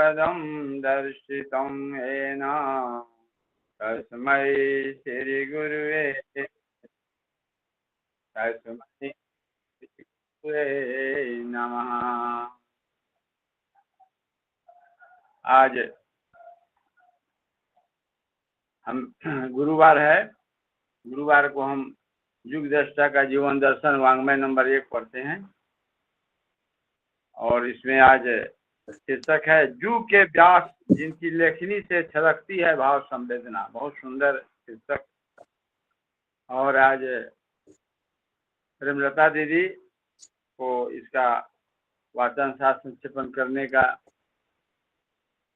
पदं दर्शितं येन तस्मै श्रीगुरुवे नमः। आज हम गुरुवार है। गुरुवार को हम युग दृष्टा का जीवन दर्शन वाङ्मय नंबर 1 पढ़ते हैं और इसमें आज शीर्षक है जू के व्यास जिनकी लेखनी से छलकती है भाव संवेदना। बहुत सुंदर शीर्षक। और आज प्रेमलता दीदी को इसका वाचन साथ संक्षेपण करने का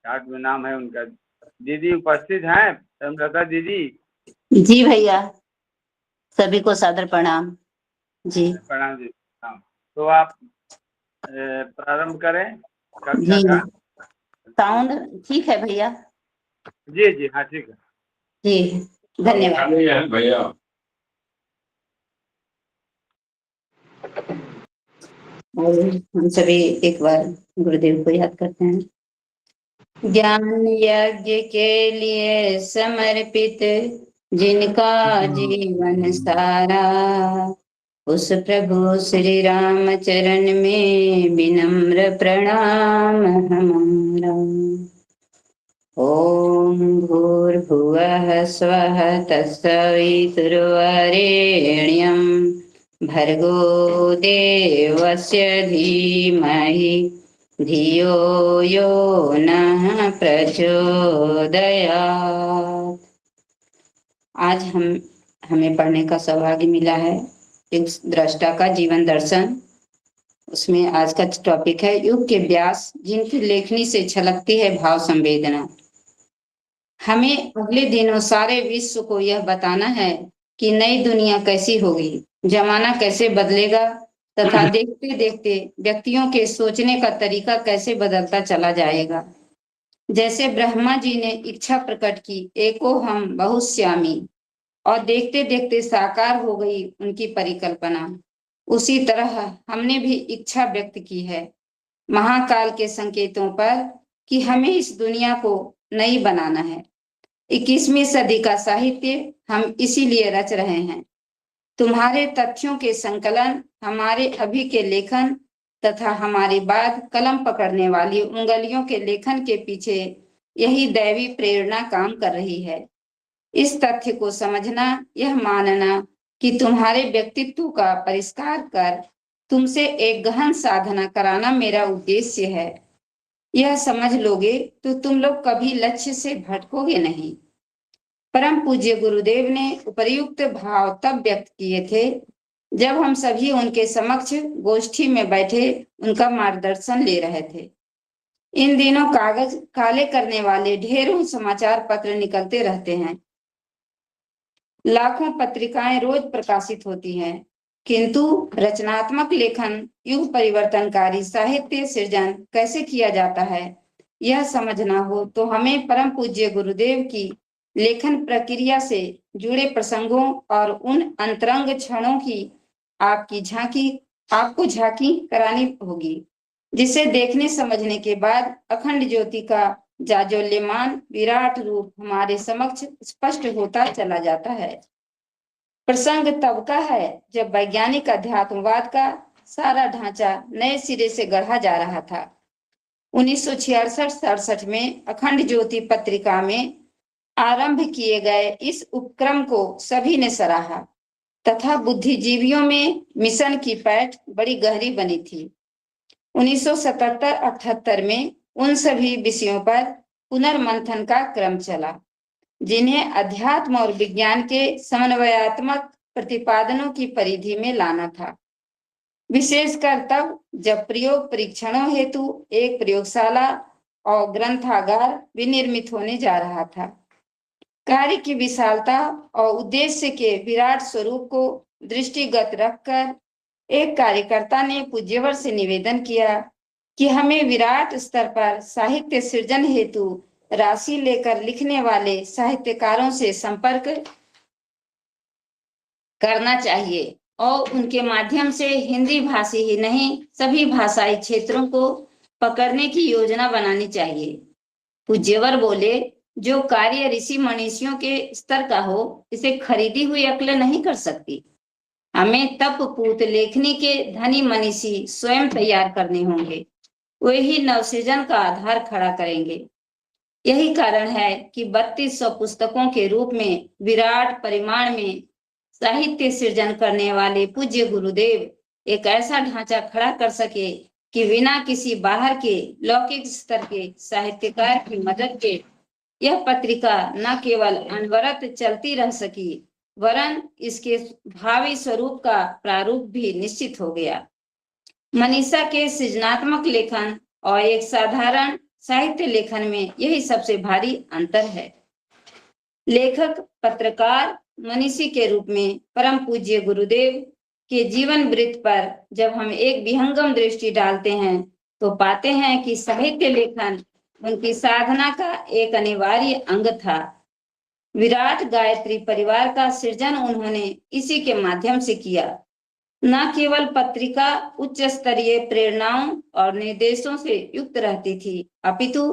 चार्ट में नाम है उनका। दीदी उपस्थित हैं? प्रेमलता दीदी। जी भैया, सभी को सादर प्रणाम। जी प्रणाम जी। तो आप प्रारंभ करें कक्षा का। साउंड ठीक है भैया? जी जी हाँ ठीक है जी, धन्यवाद भैया। और हम सभी एक बार गुरुदेव को याद करते हैं। ज्ञान यज्ञ के लिए समर्पित जिनका जीवन सारा, उस प्रभु श्री राम चरण में विनम्र प्रणाम हमारा। ओम भूर्भुवः स्वः तत्सवितुर्वरेण्यं भर्गो देवस्य धीमहि धियो यो नः प्रचोदयात्। आज हमें पढ़ने का सौभाग्य मिला है एक दृष्टा का जीवन दर्शन। उसमें आज का टॉपिक है युग के व्यास जिनकी लेखनी से छलकती है भाव संवेदना। हमें अगले दिनों सारे विश्व को यह बताना है कि नई दुनिया कैसी होगी, जमाना कैसे बदलेगा तथा देखते देखते व्यक्तियों के सोचने का तरीका कैसे बदलता चला जाएगा। जैसे ब्रह्मा जी ने इच्छा प्रकट की एको हम बहुश्यामी और देखते देखते साकार हो गई उनकी परिकल्पना, उसी तरह हमने भी इच्छा व्यक्त की है महाकाल के संकेतों पर कि हमें इस दुनिया को नई बनाना है। 21वीं सदी का साहित्य हम इसीलिए रच रहे हैं। तुम्हारे तथ्यों के संकलन, हमारे अभी के लेखन तथा हमारे बाद कलम पकड़ने वाली उंगलियों के लेखन के पीछे यही दैवी प्रेरणा काम कर रही है। इस तथ्य को समझना, यह मानना कि तुम्हारे व्यक्तित्व का परिष्कार कर तुमसे एक गहन साधना कराना मेरा उद्देश्य है। यह समझ लोगे तो तुम लोग कभी लक्ष्य से भटकोगे नहीं। परम पूज्य गुरुदेव ने उपर्युक्त भाव तब व्यक्त किए थे जब हम सभी उनके समक्ष गोष्ठी में बैठे उनका मार्गदर्शन ले रहे थे। इन दिनों कागज काले करने वाले ढेरों समाचार पत्र निकलते रहते हैं, लाखों पत्रिकाएं रोज प्रकाशित होती हैं, किंतु रचनात्मक लेखन, युग परिवर्तनकारी साहित्य सृजन कैसे किया जाता है यह समझना हो तो हमें परम पूज्य गुरुदेव की लेखन प्रक्रिया से जुड़े प्रसंगों और उन अंतरंग क्षणों की आपको झांकी करानी होगी, जिसे देखने समझने के बाद अखंड ज्योति का जाज्वल्यमान विराट रूप हमारे समक्ष स्पष्ट होता चला जाता है। प्रसंग तब का है जब वैज्ञानिक अध्यात्मवाद का सारा ढांचा नए सिरे से गढ़ा जा रहा था। 1966-67 में अखंड ज्योति पत्रिका में आरंभ किए गए इस उपक्रम को सभी ने सराहा तथा बुद्धिजीवियों में मिशन की पैठ बड़ी गहरी बनी थी। 1977-78 में उन सभी विषयों पर पुनर्मंथन का क्रम चला जिन्हें अध्यात्म और विज्ञान के समन्वयात्मक प्रतिपादनों की परिधि में लाना था, विशेषकर तब जब प्रयोग परीक्षणों हेतु एक प्रयोगशाला और ग्रंथागार विनिर्मित होने जा रहा था। कार्य की विशालता और उद्देश्य के विराट स्वरूप को दृष्टिगत रखकर एक कार्यकर्ता ने पूज्यवर से निवेदन किया कि हमें विराट स्तर पर साहित्य सृजन हेतु राशि लेकर लिखने वाले साहित्यकारों से संपर्क करना चाहिए और उनके माध्यम से हिंदी भाषी ही नहीं सभी भाषाई क्षेत्रों को पकड़ने की योजना बनानी चाहिए। पूज्यवर बोले, जो कार्य ऋषि मनीषियों के स्तर का हो, इसे खरीदी हुई अक्ल नहीं कर सकती। हमें तप पूत लेखनी के धनी मनीषी स्वयं तैयार करने होंगे। वे ही नवसृजन का आधार खड़ा करेंगे। यही कारण है कि 3200 पुस्तकों के रूप में विराट परिमाण में साहित्य सृजन करने वाले पूज्य गुरुदेव एक ऐसा ढांचा खड़ा कर सके कि बिना किसी बाहर के लौकिक स्तर के साहित्यकार की मदद के यह पत्रिका न केवल अनवरत चलती रह सकी, वरन इसके भावी स्वरूप का प्रारूप भी निश्चित हो गया। मनीषा के सृजनात्मक लेखन और एक साधारण साहित्य लेखन में यही सबसे भारी अंतर है। लेखक पत्रकार मनीषी के रूप में परम पूज्य गुरुदेव के जीवन वृत्त पर जब हम एक विहंगम दृष्टि डालते हैं तो पाते हैं कि साहित्य लेखन उनकी साधना का एक अनिवार्य अंग था। विराट गायत्री परिवार का सृजन उन्होंने इसी के माध्यम से किया। न केवल पत्रिका उच्च स्तरीय प्रेरणाओं और निर्देशों से युक्त रहती थी, अपितु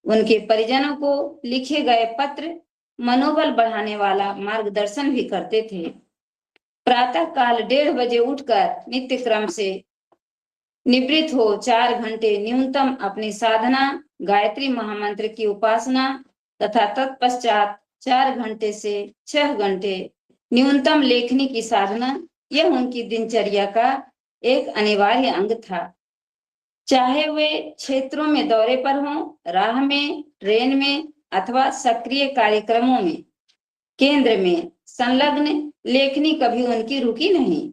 उनके परिजनों को लिखे गए पत्र मनोबल बढ़ाने वाला मार्गदर्शन भी करते थे। प्रातः काल 1:30 बजे उठकर नित्य क्रम से निवृत्त हो 4 घंटे न्यूनतम अपनी साधना गायत्री महामंत्र की उपासना तथा तत्पश्चात 4 घंटे से 6 घंटे न्यूनतम लेखनी की साधना, यह उनकी दिनचर्या का एक अनिवार्य अंग था। चाहे वे क्षेत्रों में दौरे पर हों, राह में, ट्रेन में अथवा सक्रिय कार्यक्रमों में, केंद्र में संलग्न लेखनी कभी उनकी रुकी नहीं।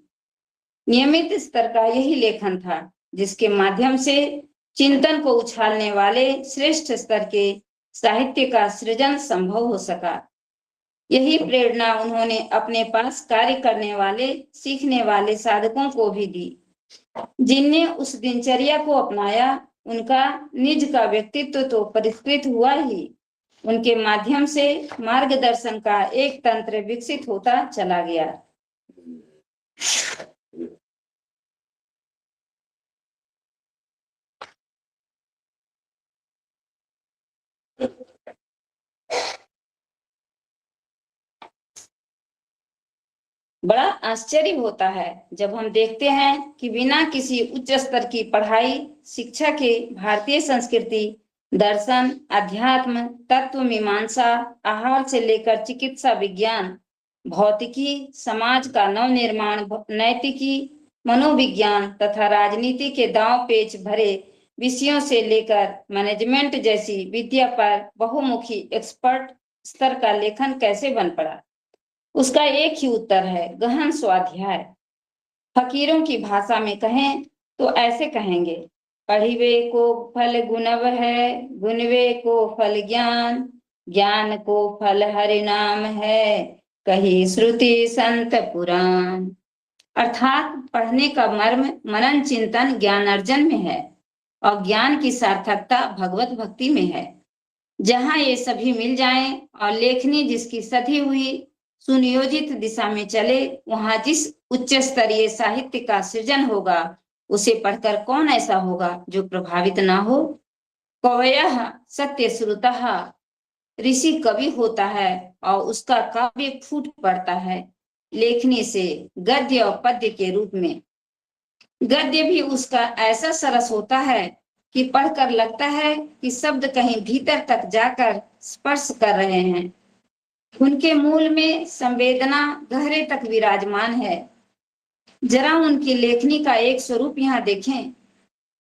नियमित स्तर का यही लेखन था जिसके माध्यम से चिंतन को उछालने वाले श्रेष्ठ स्तर के साहित्य का सृजन संभव हो सका। यही प्रेरणा उन्होंने अपने पास कार्य करने वाले, सीखने वाले साधकों को भी दी। जिनने उस दिनचर्या को अपनाया, उनका निज का व्यक्तित्व तो परिष्कृत हुआ ही, उनके माध्यम से मार्गदर्शन का एक तंत्र विकसित होता चला गया। बड़ा आश्चर्य होता है जब हम देखते हैं कि बिना किसी उच्च स्तर की पढ़ाई शिक्षा के भारतीय संस्कृति, दर्शन, अध्यात्म, तत्व मीमांसा, आहार से लेकर चिकित्सा विज्ञान, भौतिकी, समाज का नवनिर्माण, नैतिकी, मनोविज्ञान तथा राजनीति के दांव पेच भरे विषयों से लेकर मैनेजमेंट जैसी विद्या पर बहुमुखी एक्सपर्ट स्तर का लेखन कैसे बन पड़ा। उसका एक ही उत्तर है, गहन स्वाध्याय। फकीरों की भाषा में कहें तो ऐसे कहेंगे, पढ़िवे को फल गुणव है, गुणवे को फल ज्ञान, ज्ञान को फल हरि नाम है, कही श्रुति संत पुराण। अर्थात पढ़ने का मर्म मनन चिंतन ज्ञान अर्जन में है और ज्ञान की सार्थकता भगवत भक्ति में है। जहाँ ये सभी मिल जाएं और लेखनी जिसकी सधी हुई सुनियोजित दिशा में चले, वहां जिस उच्च स्तरीय साहित्य का सृजन होगा, उसे पढ़कर कौन ऐसा होगा जो प्रभावित ना हो। कवयः सत्य श्रुतः, ऋषि कवि होता है और उसका काव्य फूट पड़ता है लेखनी से गद्य और पद्य के रूप में। गद्य भी उसका ऐसा सरस होता है कि पढ़कर लगता है कि शब्द कहीं भीतर तक जाकर स्पर्श कर रहे हैं। उनके मूल में संवेदना गहरे तक विराजमान है। जरा उनकी लेखनी का एक स्वरूप यहाँ देखें।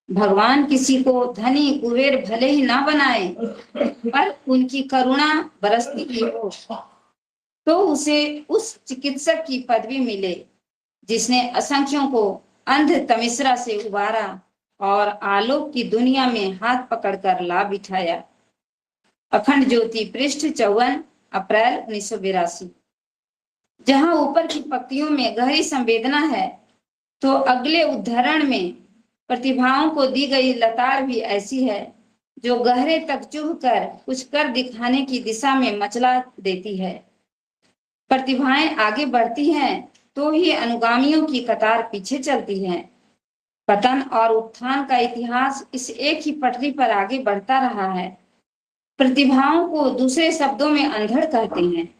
भगवान किसी को धनी कुबेर भले ही ना बनाए, पर उनकी करुणा बरसती ही हो तो उसे उस चिकित्सक की पदवी मिले जिसने असंख्यों को अंध तमिश्रा से उबारा और आलोक की दुनिया में हाथ पकड़कर ला बिठाया। अखंड ज्योति, पृष्ठ 54, अप्रैल 1982। जहां ऊपर की पंक्तियों में गहरी संवेदना है, तो अगले उद्धरण में प्रतिभाओं को दी गई लतार भी ऐसी है जो गहरे तक चुभ कर कुछ कर दिखाने की दिशा में मचला देती है। प्रतिभाएं आगे बढ़ती हैं तो ही अनुगामियों की कतार पीछे चलती है। पतन और उत्थान का इतिहास इस एक ही पटरी पर आगे बढ़ता रहा है। प्रतिभाओं को दूसरे शब्दों में अंधड़ कहते हैं।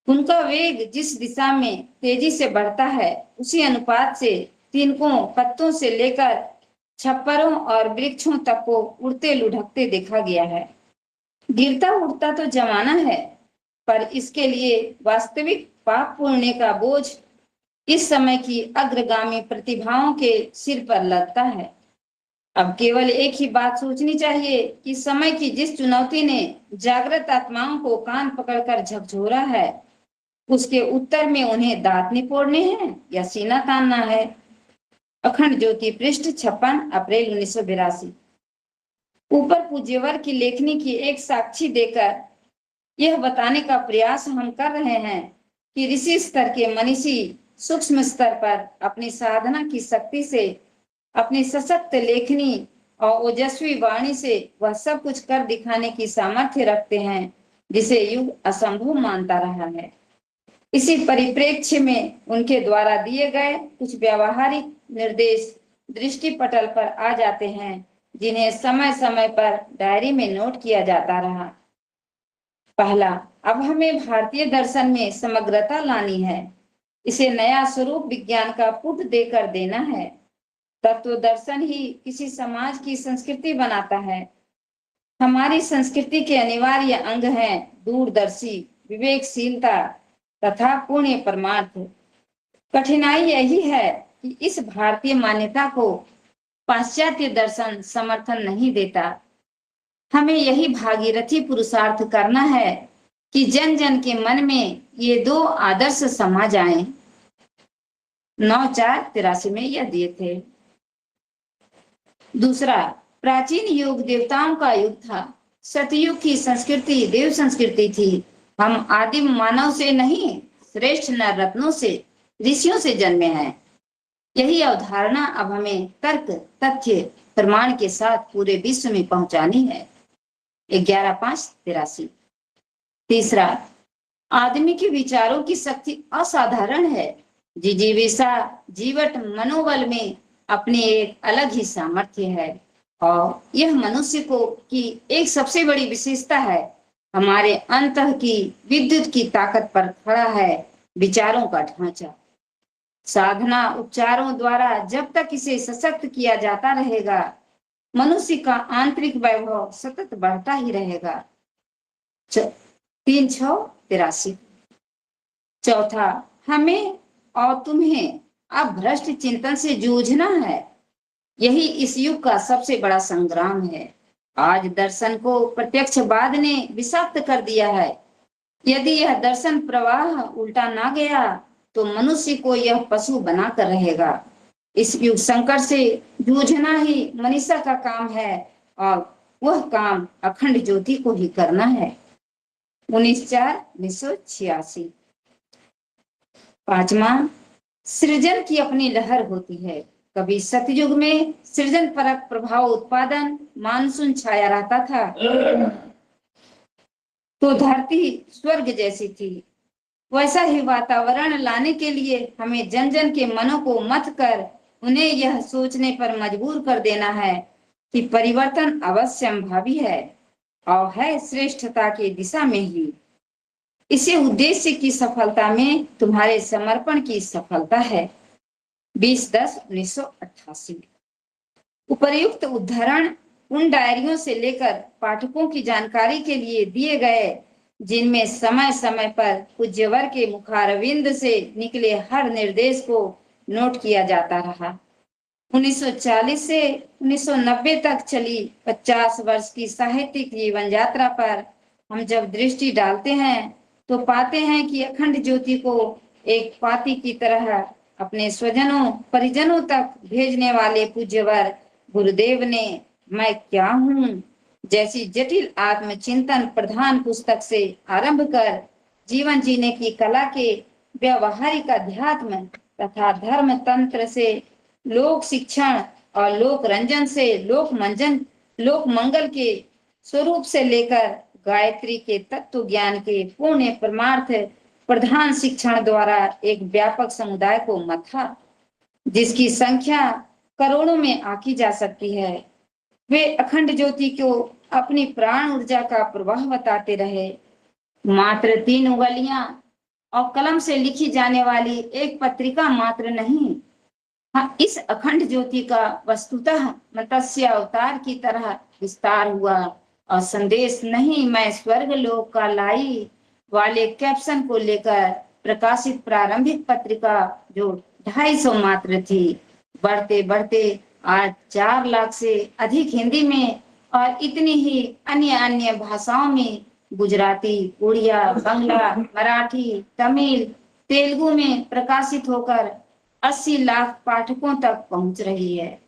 उनका वेग जिस दिशा में तेजी से बढ़ता है, उसी अनुपात से तिनकों, पत्तों से लेकर छप्परों और वृक्षों तक को उड़ते लुढ़कते देखा गया है। गिरता उड़ता तो जमाना है, पर इसके लिए वास्तविक पाप पुण्य का बोझ इस समय की अग्रगामी प्रतिभाओं के सिर पर लगता है। अब केवल एक ही बात सोचनी चाहिए कि समय की जिस चुनौती ने जागृत आत्माओं को कान पकड़कर झकझोरा है, उसके उत्तर में उन्हें दांत निपोड़ने हैं या सीना तानना है। अखंड ज्योति, पृष्ठ 56, अप्रैल 1982। ऊपर पूज्यवर की लेखनी की एक साक्षी देकर यह बताने का प्रयास हम कर रहे हैं कि ऋषि स्तर के मनीषी सूक्ष्म स्तर पर अपनी साधना की शक्ति से, अपनी सशक्त लेखनी और ओजस्वी वाणी से वह सब कुछ कर दिखाने की सामर्थ्य रखते हैं जिसे युग असंभव मानता रहा है। इसी परिप्रेक्ष्य में उनके द्वारा दिए गए कुछ व्यावहारिक निर्देश दृष्टि पटल पर आ जाते हैं, जिन्हें समय समय पर डायरी में नोट किया जाता रहा। पहला, अब हमें भारतीय दर्शन में समग्रता लानी है। इसे नया स्वरूप विज्ञान का पुट देकर देना है। तत्व दर्शन ही किसी समाज की संस्कृति बनाता है। हमारी संस्कृति के अनिवार्य अंग हैं दूरदर्शी, विवेकशीलता तथा पुण्य परमार्थ। कठिनाई यही है कि इस भारतीय मान्यता को पाश्चात्य दर्शन समर्थन नहीं देता। हमें यही भागीरथी पुरुषार्थ करना है कि जन जन के मन में ये दो आदर्श समा जाएं। 9/4/83 में यह दिए थे। दूसरा, प्राचीन युग देवताओं का युग था। सतयुग की संस्कृति देव संस्कृति थी। हम आदिम मानव से नहीं, श्रेष्ठ नर रत्नों से, ऋषियों से जन्मे हैं। यही अवधारणा अब हमें तर्क, तथ्य, प्रमाण के साथ पूरे विश्व में पहुंचानी है। 11/5/83। तीसरा, आदमी के विचारों की शक्ति असाधारण है। जिजीविषा, जीवट मनोबल में अपनी एक अलग ही सामर्थ्य है और यह मनुष्य को की एक सबसे बड़ी विशेषता है। हमारे अंतः की विद्युत की ताकत पर खड़ा है विचारों का ढांचा। साधना उपचारों द्वारा जब तक इसे सशक्त किया जाता रहेगा, मनुष्य का आंतरिक वैभव सतत बढ़ता ही रहेगा। 3/6/83। चौथा, हमें और तुम्हें अब भ्रष्ट चिंतन से जूझना है। यही इस युग का सबसे बड़ा संग्राम है। आज दर्शन को प्रत्यक्षवाद ने विषाक्त कर दिया है। यदि यह दर्शन प्रवाह उल्टा ना गया तो मनुष्य को यह पशु बनाकर रहेगा। इस युग संकट से जूझना ही मनीषा का काम है और वह काम अखंड ज्योति को ही करना है। 19/4/1986। पांचवा, सृजन की अपनी लहर होती है। कभी सतयुग में सृजन परक प्रभाव उत्पादन मानसून छाया रहता था तो धरती स्वर्ग जैसी थी। वैसा ही वातावरण लाने के लिए हमें जन जन के मनों को मथ कर उन्हें यह सोचने पर मजबूर कर देना है कि परिवर्तन अवश्यंभावी है और है श्रेष्ठता की दिशा में ही। इसी उद्देश्य की सफलता में तुम्हारे समर्पण की सफलता है। 20/10/1988। उपर्युक्त उद्धरण उन डायरियों से लेकर पाठकों की जानकारी के लिए दिए गए जिनमें समय समय पर पूज्यवर के मुखारविंद से निकले हर निर्देश को नोट किया जाता रहा। 1940 से 1990 तक चली 50 वर्ष की साहित्यिक जीवन यात्रा पर हम जब दृष्टि डालते हैं तो पाते हैं कि अखंड ज्योति को एक पाती की तरह अपने स्वजनों परिजनों तक भेजने वाले पूज्यवर गुरुदेव ने मैं क्या हूँ जैसी जटिल आत्मचिंतन प्रधान पुस्तक से आरंभ कर जीवन जीने की कला के व्यवहारिक अध्यात्म तथा धर्म तंत्र से लोक शिक्षण और लोक रंजन से लोक मंगल के स्वरूप से लेकर गायत्री के तत्व ज्ञान के पूर्ण परमार्थ प्रधान शिक्षण द्वारा एक व्यापक समुदाय को मथा, जिसकी संख्या करोड़ों में आंकी जा सकती है। वे अखंड ज्योति को अपनी प्राण ऊर्जा का प्रवाह बताते रहे। मात्र 3 उंगलियां और कलम से लिखी जाने वाली एक पत्रिका मात्र नहीं, हाँ, इस अखंड ज्योति का वस्तुतः मत्स्य अवतार की तरह विस्तार हुआ और संदेश नहीं मैं स्वर्ग लोक का लाई वाले कैप्शन को लेकर प्रकाशित प्रारंभिक पत्रिका जो 250 मात्र थी, बढ़ते बढ़ते आज 4 लाख से अधिक हिंदी में और इतनी ही अन्य अन्य भाषाओं में गुजराती, उड़िया, बांग्ला, मराठी, तमिल, तेलुगु में प्रकाशित होकर 80 लाख पाठकों तक पहुंच रही है।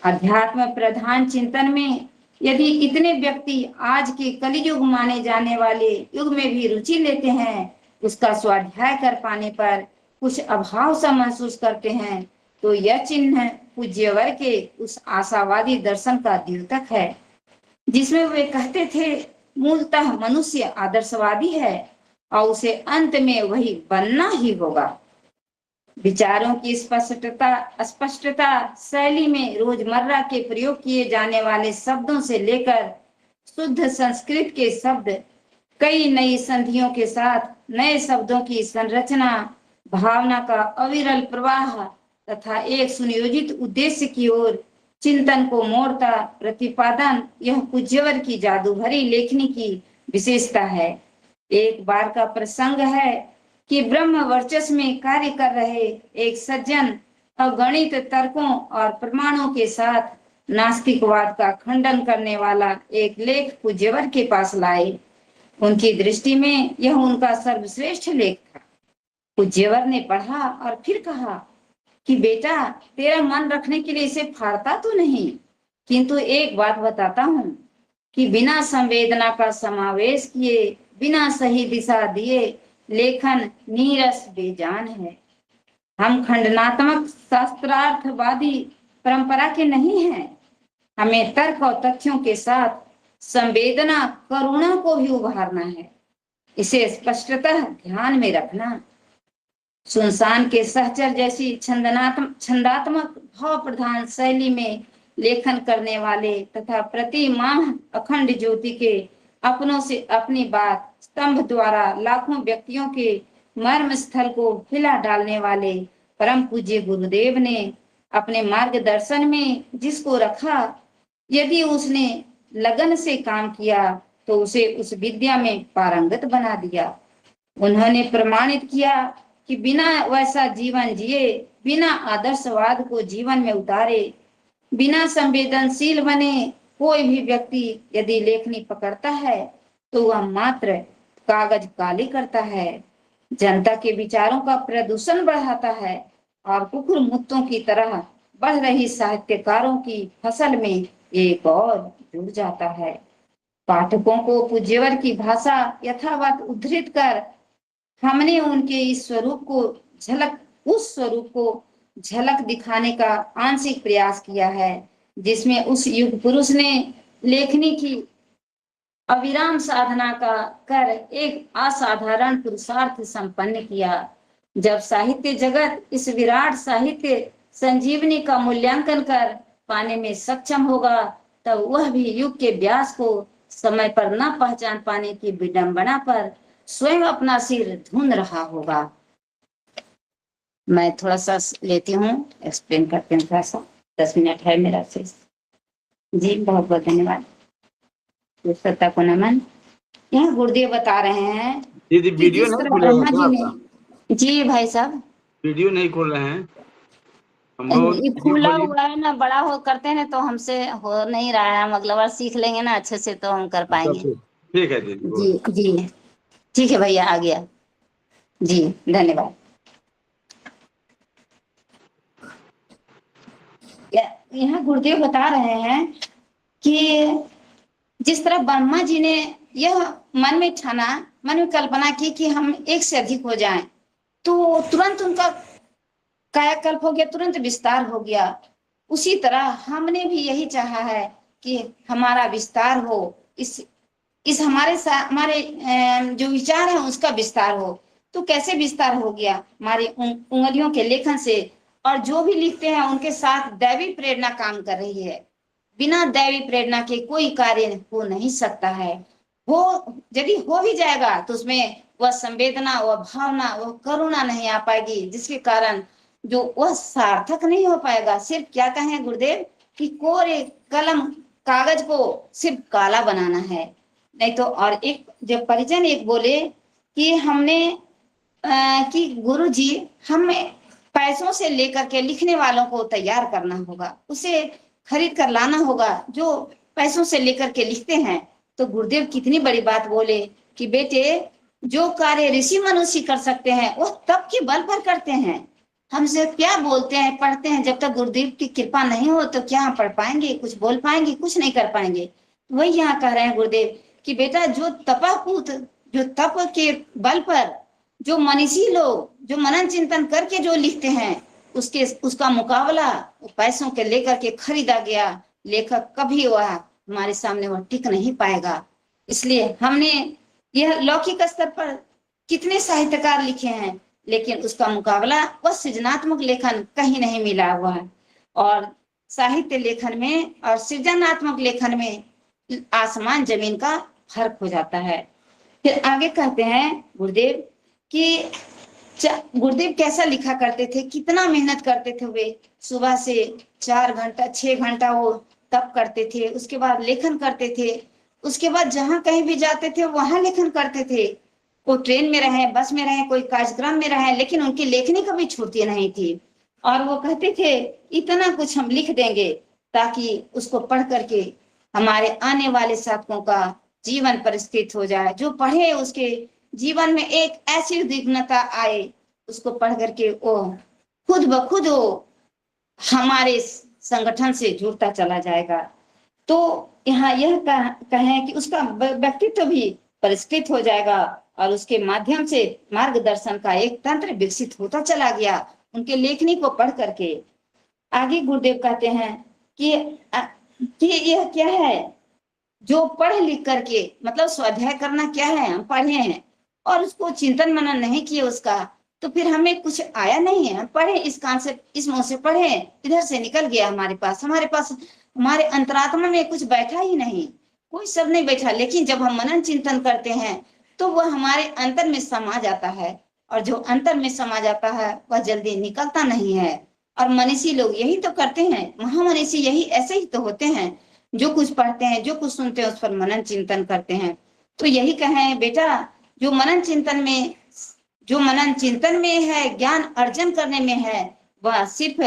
अध्यात्म प्रधान चिंतन में यदि इतने व्यक्ति आज के कलियुग माने जाने वाले युग में भी रुचि लेते हैं, उसका स्वाध्याय कर पाने पर कुछ अभाव सा महसूस करते हैं, तो यह चिन्ह पूज्यवर के उस आशावादी दर्शन का द्योतक है, जिसमें वे कहते थे मूलतः मनुष्य आदर्शवादी है और उसे अंत में वही बनना ही होगा। विचारों की स्पष्टता शैली में रोजमर्रा के प्रयोग किए जाने वाले शब्दों से लेकर शुद्ध संस्कृत के शब्द, कई नई संधियों के साथ नए शब्दों की संरचना, भावना का अविरल प्रवाह तथा एक सुनियोजित उद्देश्य की ओर चिंतन को मोड़ता प्रतिपादन, यह पूज्यवर की जादू भरी लेखनी की विशेषता है। एक बार का प्रसंग है कि ब्रह्म वर्चस्व में कार्य कर रहे एक सज्जन अगणित तर्कों और प्रमाणों के साथ नास्तिकवाद का खंडन करने वाला एक लेख पूज्यवर के पास लाए। उनकी दृष्टि में यह उनका सर्वश्रेष्ठ लेख था। पूज्यवर ने पढ़ा और फिर कहा कि बेटा, तेरा मन रखने के लिए इसे फाड़ता तो नहीं, किंतु एक बात बताता हूँ कि बिना संवेदना का समावेश किए, बिना सही दिशा दिए लेखन नीरस बेजान है। हम खंडनात्मक शास्त्रार्थवादी परंपरा के नहीं हैं। हमें तर्क और तथ्यों के साथ संवेदना, करुणा को भी उभारना है। इसे स्पष्टतः ध्यान में रखना। सुनसान के सहचर जैसी छंदात्मक भाव प्रधान शैली में लेखन करने वाले तथा प्रति माह अखंड ज्योति के अपनों से अपनी बात स्तंभ द्वारा लाखों व्यक्तियों के मर्म स्थल को हिला डालने वाले परम पूज्य गुरुदेव ने अपने मार्गदर्शन में जिसको रखा, यदि उसने लगन से काम किया तो उसे उस विद्या में पारंगत बना दिया। उन्होंने प्रमाणित किया कि बिना वैसा जीवन जिए, बिना आदर्शवाद को जीवन में उतारे, बिना संवेदनशील बने कोई भी व्यक्ति यदि लेखनी पकड़ता है तो वह मात्र कागज काली करता है, जनता के विचारों का प्रदूषण बढ़ाता है और कुकुर मुत्तों की तरह बढ़ रही साहित्यकारों की फसल में एक और जुड़ जाता है। पाठकों को पूज्यवर की भाषा यथावत उद्धृत कर हमने उनके इस स्वरूप को झलक दिखाने का आंशिक प्रयास किया है, जिसमें उस युग पुरुष ने लेखनी की अविराम साधना का कर एक असाधारण पुरुषार्थ संपन्न किया। जब साहित्य जगत इस विराट साहित्य संजीवनी का मूल्यांकन कर पाने में सक्षम होगा, तब वह भी युग के व्यास को समय पर न पहचान पाने की विडंबना पर स्वयं अपना सिर धुन रहा होगा। मैं थोड़ा सा लेती हूँ, एक्सप्लेन करती हूँ थोड़ा सा। 10 मिनट है मेरा शेष। जी बहुत बहुत धन्यवाद। सत्ता को नमन। यहाँ गुरुदेव बता रहे हैं दीदी वीडियो नहीं खुल रहा है आपका? जी भाई साहब, वीडियो नहीं खोल रहे हैं? खुला हुआ है ना, बड़ा हो करते हैं तो हमसे हो नहीं रहा है। हम अगला बार सीख लेंगे ना अच्छे से तो हम कर पाएंगे। ठीक है दीदी। जी जी ठीक है भैया, आ गया जी, धन्यवाद। यहाँ गुरुदेव बता रहे हैं कि जिस तरह ब्रह्मा जी ने यह मन में ठाना, मन में कल्पना की कि हम एक से अधिक हो जाएं, तो तुरंत उनका कायाकल्प हो गया, तुरंत विस्तार हो गया। उसी तरह हमने भी यही चाहा है कि हमारा विस्तार हो, इस हमारे जो विचार है उसका विस्तार हो। तो कैसे विस्तार हो गया? हमारी उंगलियों के लेखन से और जो भी लिखते हैं उनके साथ दैवी प्रेरणा काम कर रही है। बिना दैवी प्रेरणा के कोई कार्य हो नहीं सकता है। हो यदि हो भी जाएगा तो उसमें वह संवेदना, वह भावना, वह करुणा नहीं आ पाएगी, जिसके कारण जो वह सार्थक नहीं हो पाएगा। सिर्फ क्या कहें गुरुदेव कि कोरे कलम कागज को सिर्फ काला बनाना है, नहीं तो। और एक जब परिजन एक बोले कि हमने कि गुरु जी हमें पैसों से लेकर के लिखने वालों को तैयार करना होगा, उसे खरीद कर लाना होगा जो पैसों से लेकर के लिखते हैं। तो गुरुदेव कितनी बड़ी बात बोले कि बेटे, जो कार्य ऋषि मनुष्य कर सकते हैं वह तप के बल पर करते हैं। हमसे क्या बोलते हैं, पढ़ते हैं, जब तक गुरुदेव की कृपा नहीं हो तो क्या हम पढ़ पाएंगे, कुछ बोल पाएंगे, कुछ नहीं कर पाएंगे। वही यहाँ कह रहे हैं गुरुदेव कि बेटा, जो तपापूत, जो तप के बल पर जो मनीषी लोग जो मनन चिंतन करके जो लिखते हैं, उसका मुकाबला पैसों के लेकर के खरीदा गया लेखक कभी वह हमारे सामने वह टिक नहीं पाएगा। इसलिए हमने यह लौकिक स्तर पर कितने साहित्यकार लिखे हैं, लेकिन उसका मुकाबला वह सृजनात्मक लेखन कहीं नहीं मिला हुआ है। और साहित्य लेखन में और सृजनात्मक लेखन में आसमान जमीन का फर्क हो जाता है। फिर आगे कहते हैं गुरुदेव कि गुरुदेव कैसा लिखा करते थे, कितना मेहनत करते थे वे। सुबह से 4 घंटा 6 घंटा वो तप करते थे, उसके बाद लेखन करते थे, उसके बाद जहां कहीं भी जाते थे वहां लेखन करते थे। वो ट्रेन में रहे, बस में रहे, कोई कार्यक्रम में रहे, लेकिन उनकी लेखनी कभी छूटती नहीं थी। और वो कहते थे इतना कुछ हम लिख देंगे ताकि उसको पढ़ करके हमारे आने वाले साथियों का जीवन परिष्कृत हो जाए, जो पढ़े उसके जीवन में एक ऐसी उद्विग्नता आए, उसको पढ़ करके वो खुद ब खुद वो हमारे संगठन से जुड़ता चला जाएगा। तो यहाँ यह कहें कि उसका व्यक्तित्व भी परिष्कृत हो जाएगा और उसके माध्यम से मार्गदर्शन का एक तंत्र विकसित होता चला गया उनके लेखनी को पढ़ करके। आगे गुरुदेव कहते हैं कि यह क्या है, जो पढ़ लिख करके, मतलब स्वाध्याय करना क्या है, हम पढ़े हैं और उसको चिंतन मनन नहीं किए उसका, तो फिर हमें कुछ आया नहीं है। हम पढ़े इस कान से, इस मुंह से पढ़े, इधर से निकल गया हमारे पास हमारे अंतरात्मा में कुछ बैठा ही नहीं, कोई सब नहीं बैठा। लेकिन जब हम मनन चिंतन करते हैं तो वह हमारे अंतर में समा जाता है, और जो अंतर में समा जाता है वह जल्दी निकलता नहीं है। और मनीषी लोग यही तो करते हैं, महामनीषी यही ऐसे ही तो होते हैं, जो कुछ पढ़ते हैं, जो कुछ सुनते हैं, उस पर मनन चिंतन करते हैं। तो यही कहें बेटा, जो मनन चिंतन में है, ज्ञान अर्जन करने में है, वह सिर्फ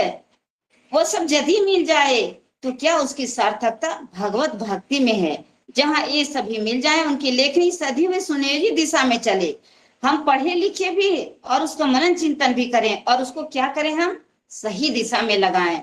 वो सब यदि मिल जाए तो क्या उसकी सार्थकता भगवत भक्ति में है। जहाँ ये सभी मिल जाए, उनकी लेखनी सदी हुए सुनहरी दिशा में चले, हम पढ़े लिखे भी और उसका मनन चिंतन भी करें, और उसको क्या करें, हम सही दिशा में लगाएं।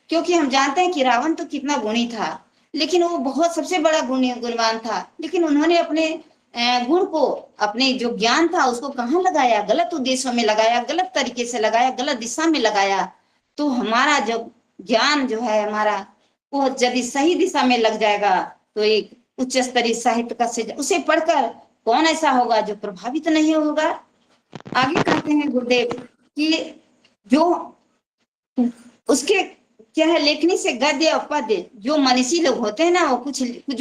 क्योंकि हम जानते हैं कि रावण तो कितना गुणी था, लेकिन वो बहुत सबसे बड़ा गुणवान था, लेकिन उन्होंने अपने गुण को, अपने जो ज्ञान था उसको कहाँ लगाया, गलत उद्देश्यों में लगाया, गलत तरीके से लगाया, गलत दिशा में लगाया। तो हमारा जो ज्ञान जो है हमारा, वो यदि सही दिशा में लग जाएगा तो एक उच्च स्तरीय साहित्य का उसे पढ़कर कौन ऐसा होगा जो प्रभावित नहीं होगा। आगे कहते हैं गुरुदेव कि जो उसके क्या है, लेखनी से गद्य और पद्य, जो मनीषी लोग होते हैं ना, वो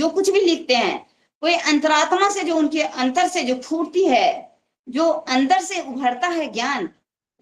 कुछ भी लिखते हैं, कोई अंतरात्मा से, जो उनके अंतर से जो फूटती है, जो अंदर से उभरता है ज्ञान,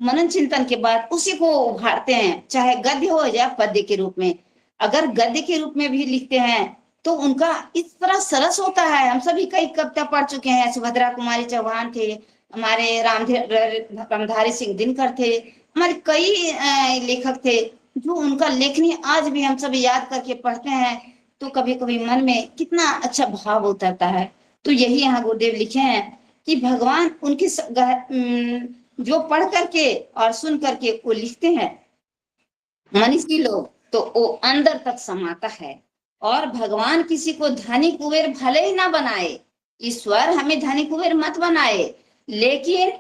मनन चिंतन के बाद उसी को उभारते हैं, चाहे गद्य हो या पद्य के रूप में। अगर गद्य के रूप में भी लिखते हैं तो उनका इस तरह सरस होता है। हम सभी कई कविता पढ़ चुके हैं, सुभद्रा कुमारी चौहान थे, हमारे रामधारी सिंह दिनकर थे, हमारे कई लेखक थे, जो उनका लेखनी आज भी हम सब याद करके पढ़ते हैं तो कभी कभी मन में कितना अच्छा भाव उतरता है। तो यही यहाँ गुरुदेव लिखे हैं कि भगवान उनकी जो पढ़ करके और सुन करके वो लिखते हैं मनीषी लोग, तो वो अंदर तक समाता है। और भगवान किसी को धनी कुबेर भले ही ना बनाए, ईश्वर हमें धनी कुबेर मत बनाए, लेकिन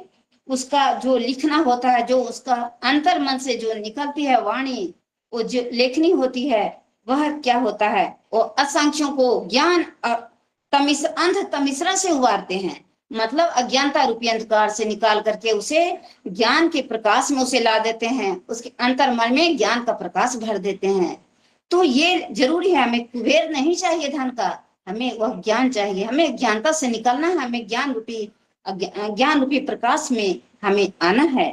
उसका जो लिखना होता है, जो उसका अंतर मन से जो निकलती है वाणी, वो जो लेखनी होती है, वह क्या होता है, वो असंख्यों को ज्ञान और अंध तमिश्रण से उबारते हैं। मतलब अज्ञानता रूपी अंधकार से निकाल करके उसे ज्ञान के प्रकाश में उसे ला देते हैं, उसके अंतर्मन में ज्ञान का प्रकाश भर देते हैं। तो ये जरूरी है, हमें कुबेर नहीं चाहिए धन का, हमें वह ज्ञान चाहिए, हमें ज्ञानता से निकलना है, हमें ज्ञान रूपी प्रकाश में हमें आना है।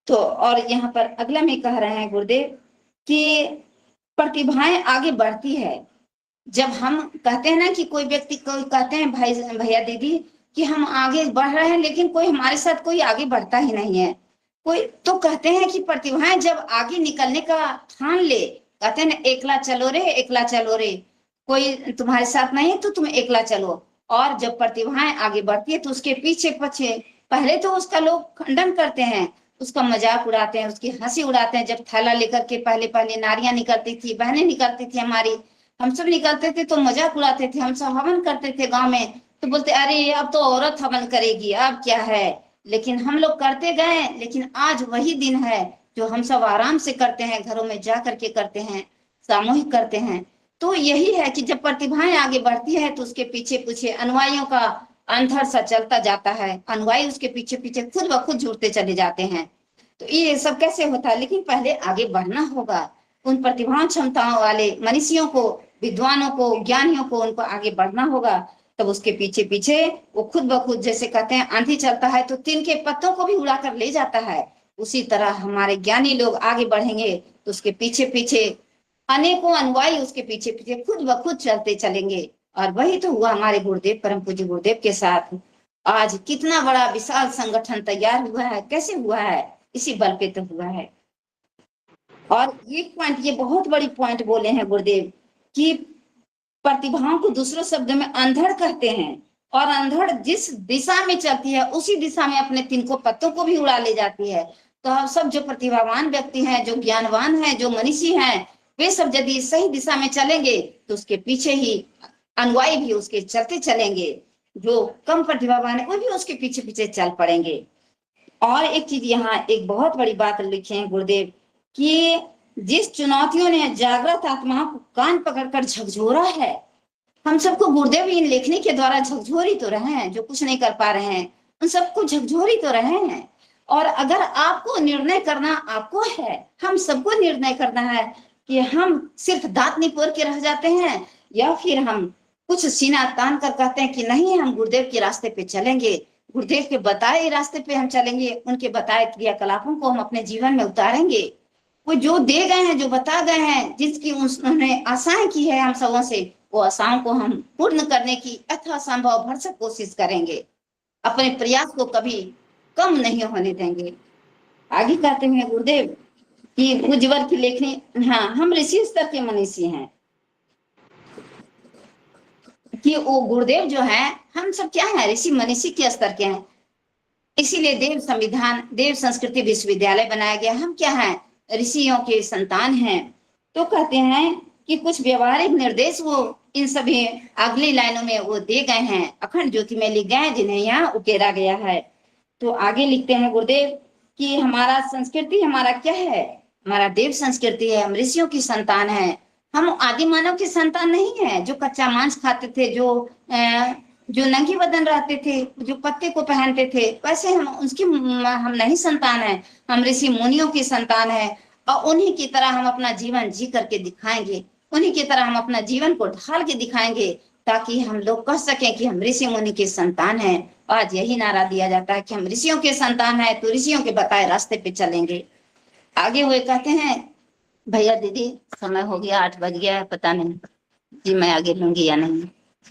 तो और यहाँ पर अगला में कह रहे हैं गुरुदेव कि प्रतिभाएं आगे बढ़ती है। जब हम कहते हैं ना कि कोई व्यक्ति को कहते हैं भाई भैया दीदी कि हम आगे बढ़ रहे हैं, लेकिन कोई हमारे साथ कोई आगे बढ़ता ही नहीं है कोई, तो कहते हैं कि प्रतिभाएं जब आगे निकलने का ठान ले, कहते हैं ना एकला चलो रे, एकला चलो रे, कोई तुम्हारे साथ नहीं है तो तुम एकला चलो। और जब प्रतिभाएं आगे बढ़ती है तो उसके पीछे पीछे पहले तो उसका लोग खंडन करते हैं, उसका मजाक उड़ाते हैं, उसकी हंसी उड़ाते हैं। जब थैला लेकर के पहले पहले नारियां निकलती थी, बहनें निकलती थी हमारी, हम सब निकलते थे तो मजाक उड़ाते थे, हम सब हवन करते थे गांव में, तो बोलते अरे अब तो औरत हवन करेगी, अब क्या है। लेकिन हम लोग करते गए, लेकिन आज वही दिन है जो हम सब आराम से करते हैं, घरों में जा करके करते हैं, सामूहिक करते हैं। तो यही है कि जब प्रतिभाएं आगे बढ़ती है तो उसके पीछे पीछे अनुयायियों का अंधर सा चलता जाता है, अनुयायी उसके पीछे पीछे खुद ब खुद जुड़ते चले जाते हैं। तो ये सब कैसे होता है, लेकिन पहले आगे बढ़ना होगा। उन प्रतिभाओं क्षमताओं वाले मनीषियों को, विद्वानों को, ज्ञानियों को, उनको आगे बढ़ना होगा। तब उसके पीछे पीछे वो खुद ब खुद, जैसे कहते हैं आंधी चलता है तो तिल के पत्तों को भी उड़ा कर ले जाता है, उसी तरह हमारे ज्ञानी लोग आगे बढ़ेंगे तो उसके पीछे पीछे अनेकों अनुयायी उसके पीछे पीछे खुद ब खुद चलते चलेंगे। और वही तो हुआ हमारे गुरुदेव, परम पूज्य गुरुदेव के साथ। आज कितना बड़ा विशाल संगठन तैयार हुआ है, कैसे हुआ है, इसी बल पे तो हुआ है। और एक पॉइंट, ये बहुत बड़ी पॉइंट बोले हैं गुरुदेव कि प्रतिभाओं को दूसरे शब्द में अंधड़ कहते हैं, और अंधड़ जिस दिशा में चलती है उसी दिशा में अपने तिनको पत्तों को भी उड़ा ले जाती है। तो हम सब जो प्रतिभावान व्यक्ति हैं, जो ज्ञानवान हैं, जो मनीषी हैं, वे सब यदि सही दिशा में चलेंगे तो उसके पीछे ही अनुयायी भी उसके चलते चलेंगे, जो कम प्रतिभावान है वो भी उसके पीछे पीछे चल पड़ेंगे। और एक चीज यहाँ एक बहुत बड़ी बात लिखे हैं गुरुदेव कि जिस चुनौतियों ने जागृत आत्माओं को कान पकड़कर झकझोरा है, हम सबको गुरुदेव इन लेखनी के द्वारा झकझोर ही तो रहे हैं, जो कुछ नहीं कर पा रहे हैं उन सबको झकझोर ही तो रहे हैं। और अगर आपको निर्णय करना आपको है, हम सबको निर्णय करना है कि हम सिर्फ दांत निपोर के रह जाते हैं, या फिर हम कुछ सीना तान कर कहते हैं कि नहीं हम गुरुदेव के रास्ते पे चलेंगे, गुरुदेव के बताए रास्ते पे हम चलेंगे, उनके बताए क्रियाकलापों को हम अपने जीवन में उतारेंगे। वो जो दे गए हैं, जो बता गए हैं, जिसकी उन्होंने आशाएं की है हम सबों से, वो आशाओं को हम पूर्ण करने की यथासंभव भरसक कोशिश करेंगे, अपने प्रयास को कभी कम नहीं होने देंगे। आगे कहते हैं गुरुदेव कि उज्जवल की लेखनी, हाँ हम ऋषि स्तर के मनीषी हैं, कि वो गुरुदेव जो है, हम सब क्या है, ऋषि मनीषी के स्तर के हैं। इसीलिए देव संविधान, देव संस्कृति विश्वविद्यालय बनाया गया। हम क्या है, ऋषियों के संतान हैं। तो कहते हैं कि कुछ व्यवहारिक निर्देश वो इन सभी अगली लाइनों में वो दे गए हैं, अखंड ज्योति में लिख गए हैं, जिन्हें यहाँ उकेरा गया है। तो आगे लिखते हैं गुरुदेव कि हमारा संस्कृति हमारा क्या है, हमारा देव संस्कृति है, हम ऋषियों की संतान है, हम आदि मानव की संतान नहीं है जो कच्चा मांस खाते थे, जो नंगी बदन रहते थे, जो पत्ते को पहनते थे, वैसे हम उसकी हम नहीं संतान है, हम ऋषि मुनियों की संतान है। और उन्हीं की तरह हम अपना जीवन जी करके दिखाएंगे, उन्हीं की तरह हम अपना जीवन को ढाल के दिखाएंगे, ताकि हम लोग कह सकें कि हम ऋषि मुनि के संतान हैं। आज यही नारा दिया जाता है कि हम ऋषियों के संतान हैं, तो ऋषियों के बताए रास्ते पे चलेंगे। आगे वो कहते हैं, भैया दीदी समय हो गया, 8 बज गया है, पता नहीं जी मैं आगे लूंगी या नहीं,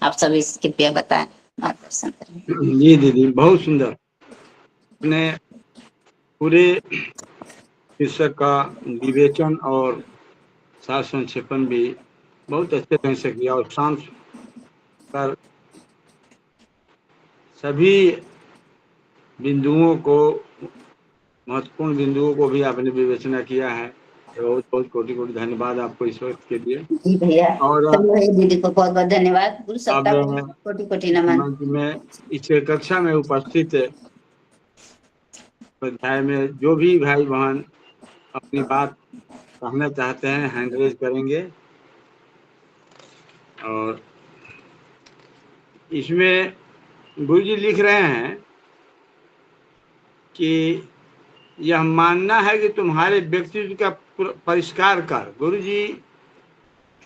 आप सब इस कृपया बताएं, मार्गदर्शन करें। जी दीदी बहुत सुंदर, अपने पूरे शीर्षक का विवेचन और सार संक्षेपण भी बहुत अच्छे ढंग से किया, और शांत कर सभी बिंदुओं को, महत्वपूर्ण बिंदुओं को भी आपने विवेचना किया है। बहुत बहुत कोटि कोटि धन्यवाद आपको इस वक्त के लिए। जी भैया, और दीदी को बहुत बहुत धन्यवाद, गुरु सत्ता को अब कोटि कोटि नमन। मैं इस कक्षा में उपस्थित अध्याय में जो भी भाई बहन अपनी बात कहना चाहते हैं हैंड रेज करेंगे, और इसमें गुरु जी लिख रहे हैं कि यह मानना है कि तुम्हारे व्यक्तित्व का परिष्कार कर, गुरु जी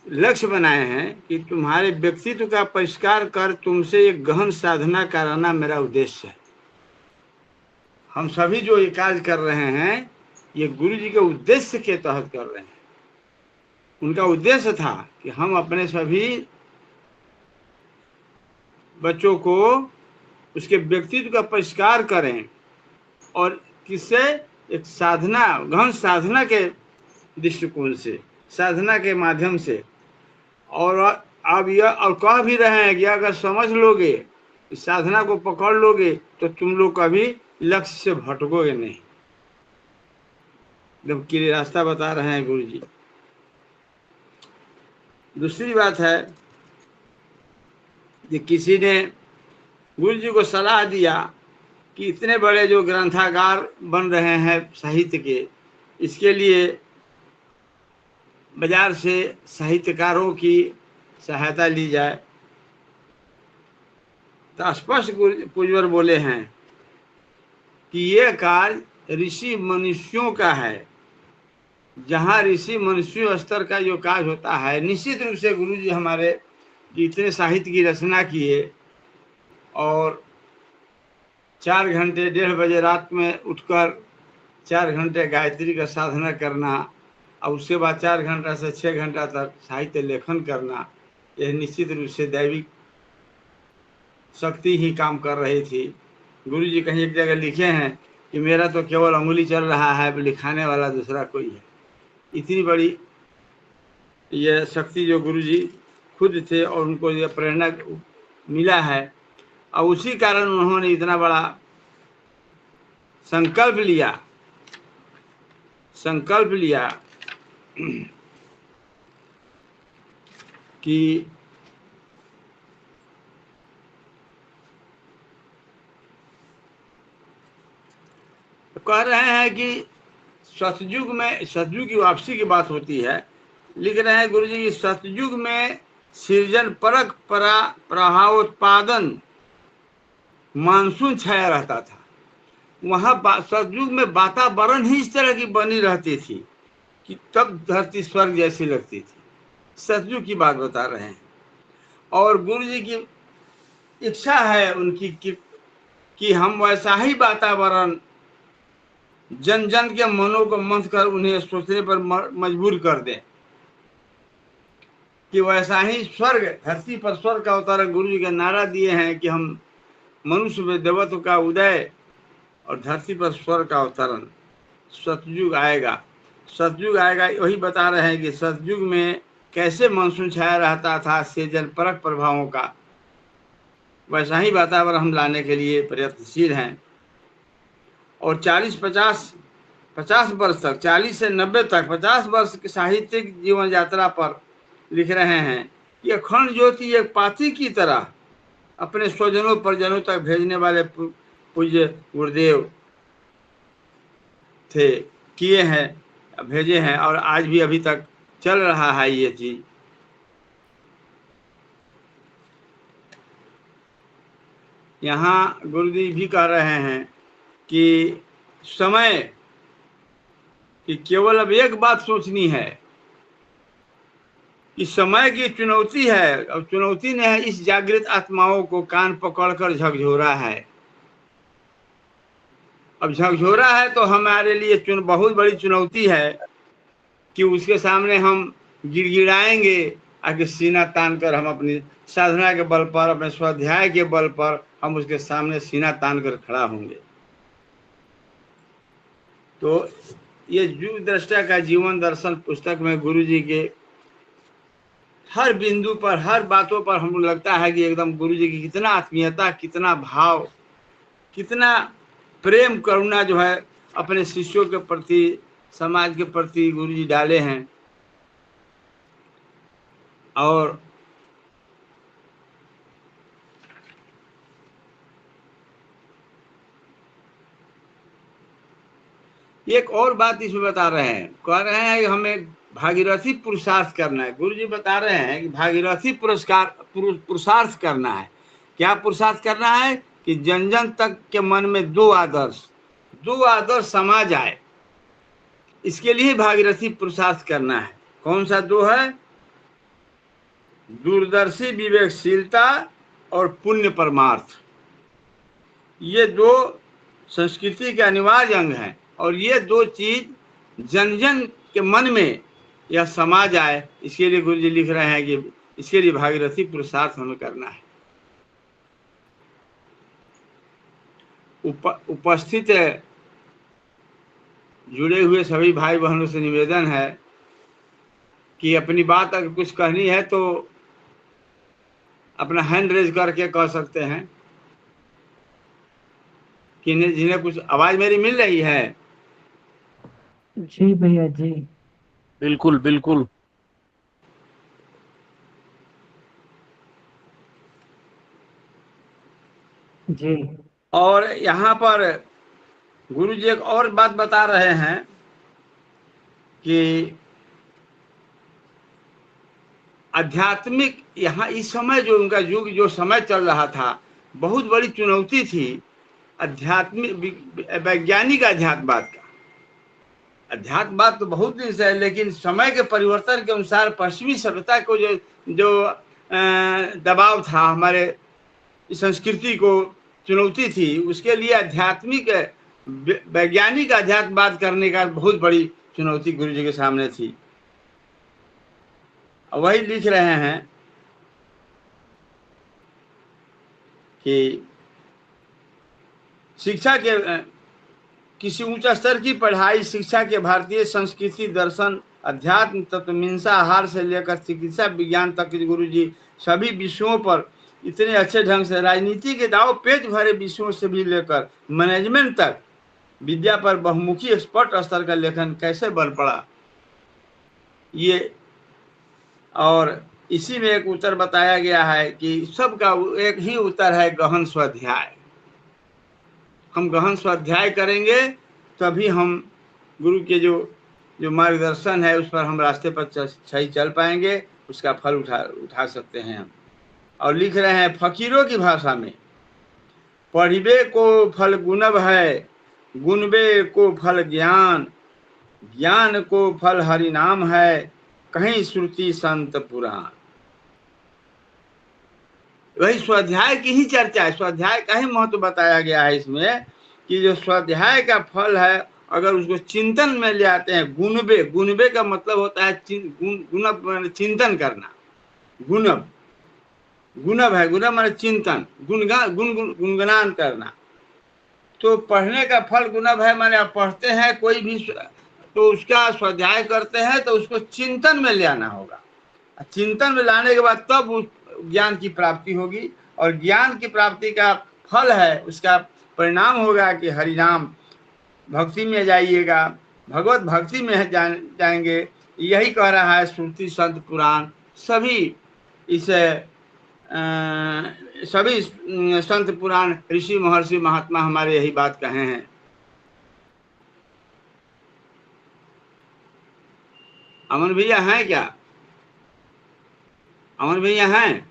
लक्ष्य बनाए हैं कि तुम्हारे व्यक्तित्व का परिष्कार कर तुमसे एक गहन साधना कराना मेरा उद्देश्य है। हम सभी जो ये कार्य कर रहे हैं ये गुरु जी के उद्देश्य के तहत कर रहे हैं। उनका उद्देश्य था कि हम अपने सभी बच्चों को उसके व्यक्तित्व का परिष्कार करें और किससे, एक साधना, गहन साधना के दृष्टिकोण से, साधना के माध्यम से। और अब यह और कह भी रहे हैं कि अगर समझ लोगे, इस साधना को पकड़ लोगे तो तुम लोग कभी लक्ष्य से भटकोगे नहीं। जबकि रास्ता बता रहे हैं गुरु जी। दूसरी बात है कि किसी ने गुरु जी को सलाह दिया कि इतने बड़े जो ग्रंथागार बन रहे हैं साहित्य के, इसके लिए बाजार से साहित्यकारों की सहायता ली जाए। तो स्पष्ट पूज्यवर बोले हैं कि ये कार्य ऋषि मनुष्यों का है। जहाँ ऋषि मनुष्य स्तर का जो कार्य होता है, निश्चित रूप से गुरु जी हमारे इतने साहित्य की रचना किए और 4 घंटे 1:30 बजे रात में उठकर 4 घंटे गायत्री का साधना करना और उसके बाद 4 घंटा से 6 घंटा तक साहित्य लेखन करना, यह निश्चित रूप से दैविक शक्ति ही काम कर रही थी। गुरु जी कहीं एक जगह लिखे हैं कि मेरा तो केवल अंगुली चल रहा है, लिखाने वाला दूसरा कोई है। इतनी बड़ी यह शक्ति जो गुरु जी खुद थे और उनको यह प्रेरणा मिला है, और उसी कारण उन्होंने इतना बड़ा संकल्प लिया कि कह रहे हैं कि सतयुग में, सतयुग की वापसी की बात होती है, लिख रहे हैं गुरु जी कि सतयुग में सृजन परक प्रभावोत्पादन मानसून छाया रहता था। वहाँ सतयुग में वातावरण ही इस तरह की बनी रहती थी कि तब धरती स्वर्ग जैसी लगती थी। सतयुग की बात बता रहे हैं। और गुरु जी की इच्छा है उनकी कि हम वैसा ही वातावरण जन जन के मनों को मंथ कर उन्हें सोचने पर मजबूर कर दें कि वैसा ही स्वर्ग, धरती पर स्वर्ग का अवतरण गुरु जी का नारा दिए हैं कि हम मनुष्य में देवत्व का उदय और धरती पर स्वर्ग का अवतरण। सतयुग आएगा, सतयुग आएगा, वही बता रहे हैं कि सतयुग में कैसे मानसून छाया रहता था सृजन परक प्रभावों का, वैसा ही वातावरण हम लाने के लिए प्रयत्नशील हैं। और 50 वर्ष तक, 40 से 90 तक 50 वर्ष की साहित्यिक जीवन यात्रा पर लिख रहे हैं कि अखंड ज्योति एक पाती की तरह अपने स्वजनों परिजनों तक भेजने वाले पूज्य गुरुदेव थे, किए हैं, भेजे हैं, और आज भी अभी तक चल रहा है ये चीज। यहाँ गुरुदेव भी कह रहे हैं कि समय कि केवल अब एक बात सोचनी है कि समय की चुनौती है, और चुनौती ने है इस जागृत आत्माओं को कान पकड़कर झकझोरा है। अब झकझोरा है तो हमारे लिए बहुत बड़ी चुनौती है कि उसके सामने हम गिड़गिड़ाएंगे, आगे सीना तान कर हम अपनी साधना के बल पर, अपने स्वाध्याय के बल पर हम उसके सामने सीना तान कर खड़ा होंगे। तो ये युग दृष्टा का जीवन दर्शन पुस्तक में गुरु जी के हर बिंदु पर, हर बातों पर हमको लगता है कि एकदम गुरु जी की कितना आत्मीयता, कितना भाव, कितना प्रेम करुणा जो है अपने शिष्यों के प्रति, समाज के प्रति गुरु जी डाले हैं। और एक और बात इसमें बता रहे हैं, कह रहे हैं कि हमें भागीरथी पुरुषार्थ करना है। गुरु जी बता रहे हैं कि भागीरथी पुरुषार्थ करना है क्या पुरुषार्थ करना है कि जन जन तक के मन में दो आदर्श समा जाए, इसके लिए भागीरथी पुरुषार्थ करना है। कौन सा दो है? दूरदर्शी विवेकशीलता और पुण्य परमार्थ। ये दो संस्कृति के अनिवार्य अंग हैं, और ये दो चीज जन जन के मन में यह समा जाए, इसके लिए गुरु जी लिख रहे हैं कि इसके लिए भागीरथी पुरुषार्थ हमें करना है। उपस्थित जुड़े हुए सभी भाई बहनों से निवेदन है कि अपनी बात अगर कुछ कहनी है तो अपना हैंड रेज करके कह सकते हैं। कि जिन्हें कुछ आवाज मेरी मिल रही है? जी भैया जी। बिल्कुल बिल्कुल। जी। और यहाँ पर गुरु जी एक और बात बता रहे हैं कि आध्यात्मिक, यहाँ इस समय जो उनका युग जो समय चल रहा था, बहुत बड़ी चुनौती थी आध्यात्मिक वैज्ञानिक अध्यात्मवाद का। अध्यात्मवाद तो बहुत दिन से है, लेकिन समय के परिवर्तन के अनुसार पश्चिमी सभ्यता को जो दबाव था, हमारे संस्कृति को चुनौती थी, उसके लिए आध्यात्मिक वैज्ञानिक अध्यात्मवाद करने का बहुत बड़ी चुनौती गुरु जी के सामने थी। वही लिख रहे हैं कि शिक्षा के किसी उच्च स्तर की पढ़ाई, शिक्षा के भारतीय संस्कृति, दर्शन, अध्यात्म, तत्वमीमांसा, आहार से लेकर चिकित्सा विज्ञान तक गुरु जी सभी विषयों पर इतने अच्छे ढंग से, राजनीति के दाव पेच भरे विषयों से भी लेकर मैनेजमेंट तक विद्या पर बहुमुखी एक्सपर्ट स्तर का लेखन कैसे बन पड़ा, ये। और इसी में एक उत्तर बताया गया है कि सबका एक ही उत्तर है, गहन स्वाध्याय। हम गहन स्वाध्याय करेंगे तभी हम गुरु के जो मार्गदर्शन है उस पर हम रास्ते पर सही चल पाएंगे, उसका फल उठा सकते हैं हम। और लिख रहे हैं फकीरों की भाषा में, पढ़िबे को फल गुणब है, गुणबे को फल ज्ञान, ज्ञान को फल हरि नाम है, कहीं श्रुति संत पुराण। वही स्वाध्याय की ही चर्चा है, स्वाध्याय का ही महत्व बताया गया है इसमें कि जो स्वाध्याय का फल है, अगर उसको चिंतन में ले आते हैं, गुणबे, गुणबे का मतलब होता है गुण चिंतन करना। गुणब, गुणब है, गुणब माने चिंतन, गुणगान करना। तो पढ़ने का फल गुणब है, माने आप पढ़ते हैं कोई भी तो उसका स्वाध्याय करते हैं तो उसको चिंतन में ले आना होगा। चिंतन में लाने के बाद तब उस ज्ञान की प्राप्ति होगी, और ज्ञान की प्राप्ति का फल है, उसका परिणाम होगा कि हरिनाम भक्ति में जाइएगा, भगवत भक्ति में जाएंगे। यही कह रहा है श्रुति संत पुराण, सभी इसे सभी संत पुराण, ऋषि महर्षि महात्मा हमारे यही बात कहे हैं। अमन भैया हैं क्या? अमन भैया हैं?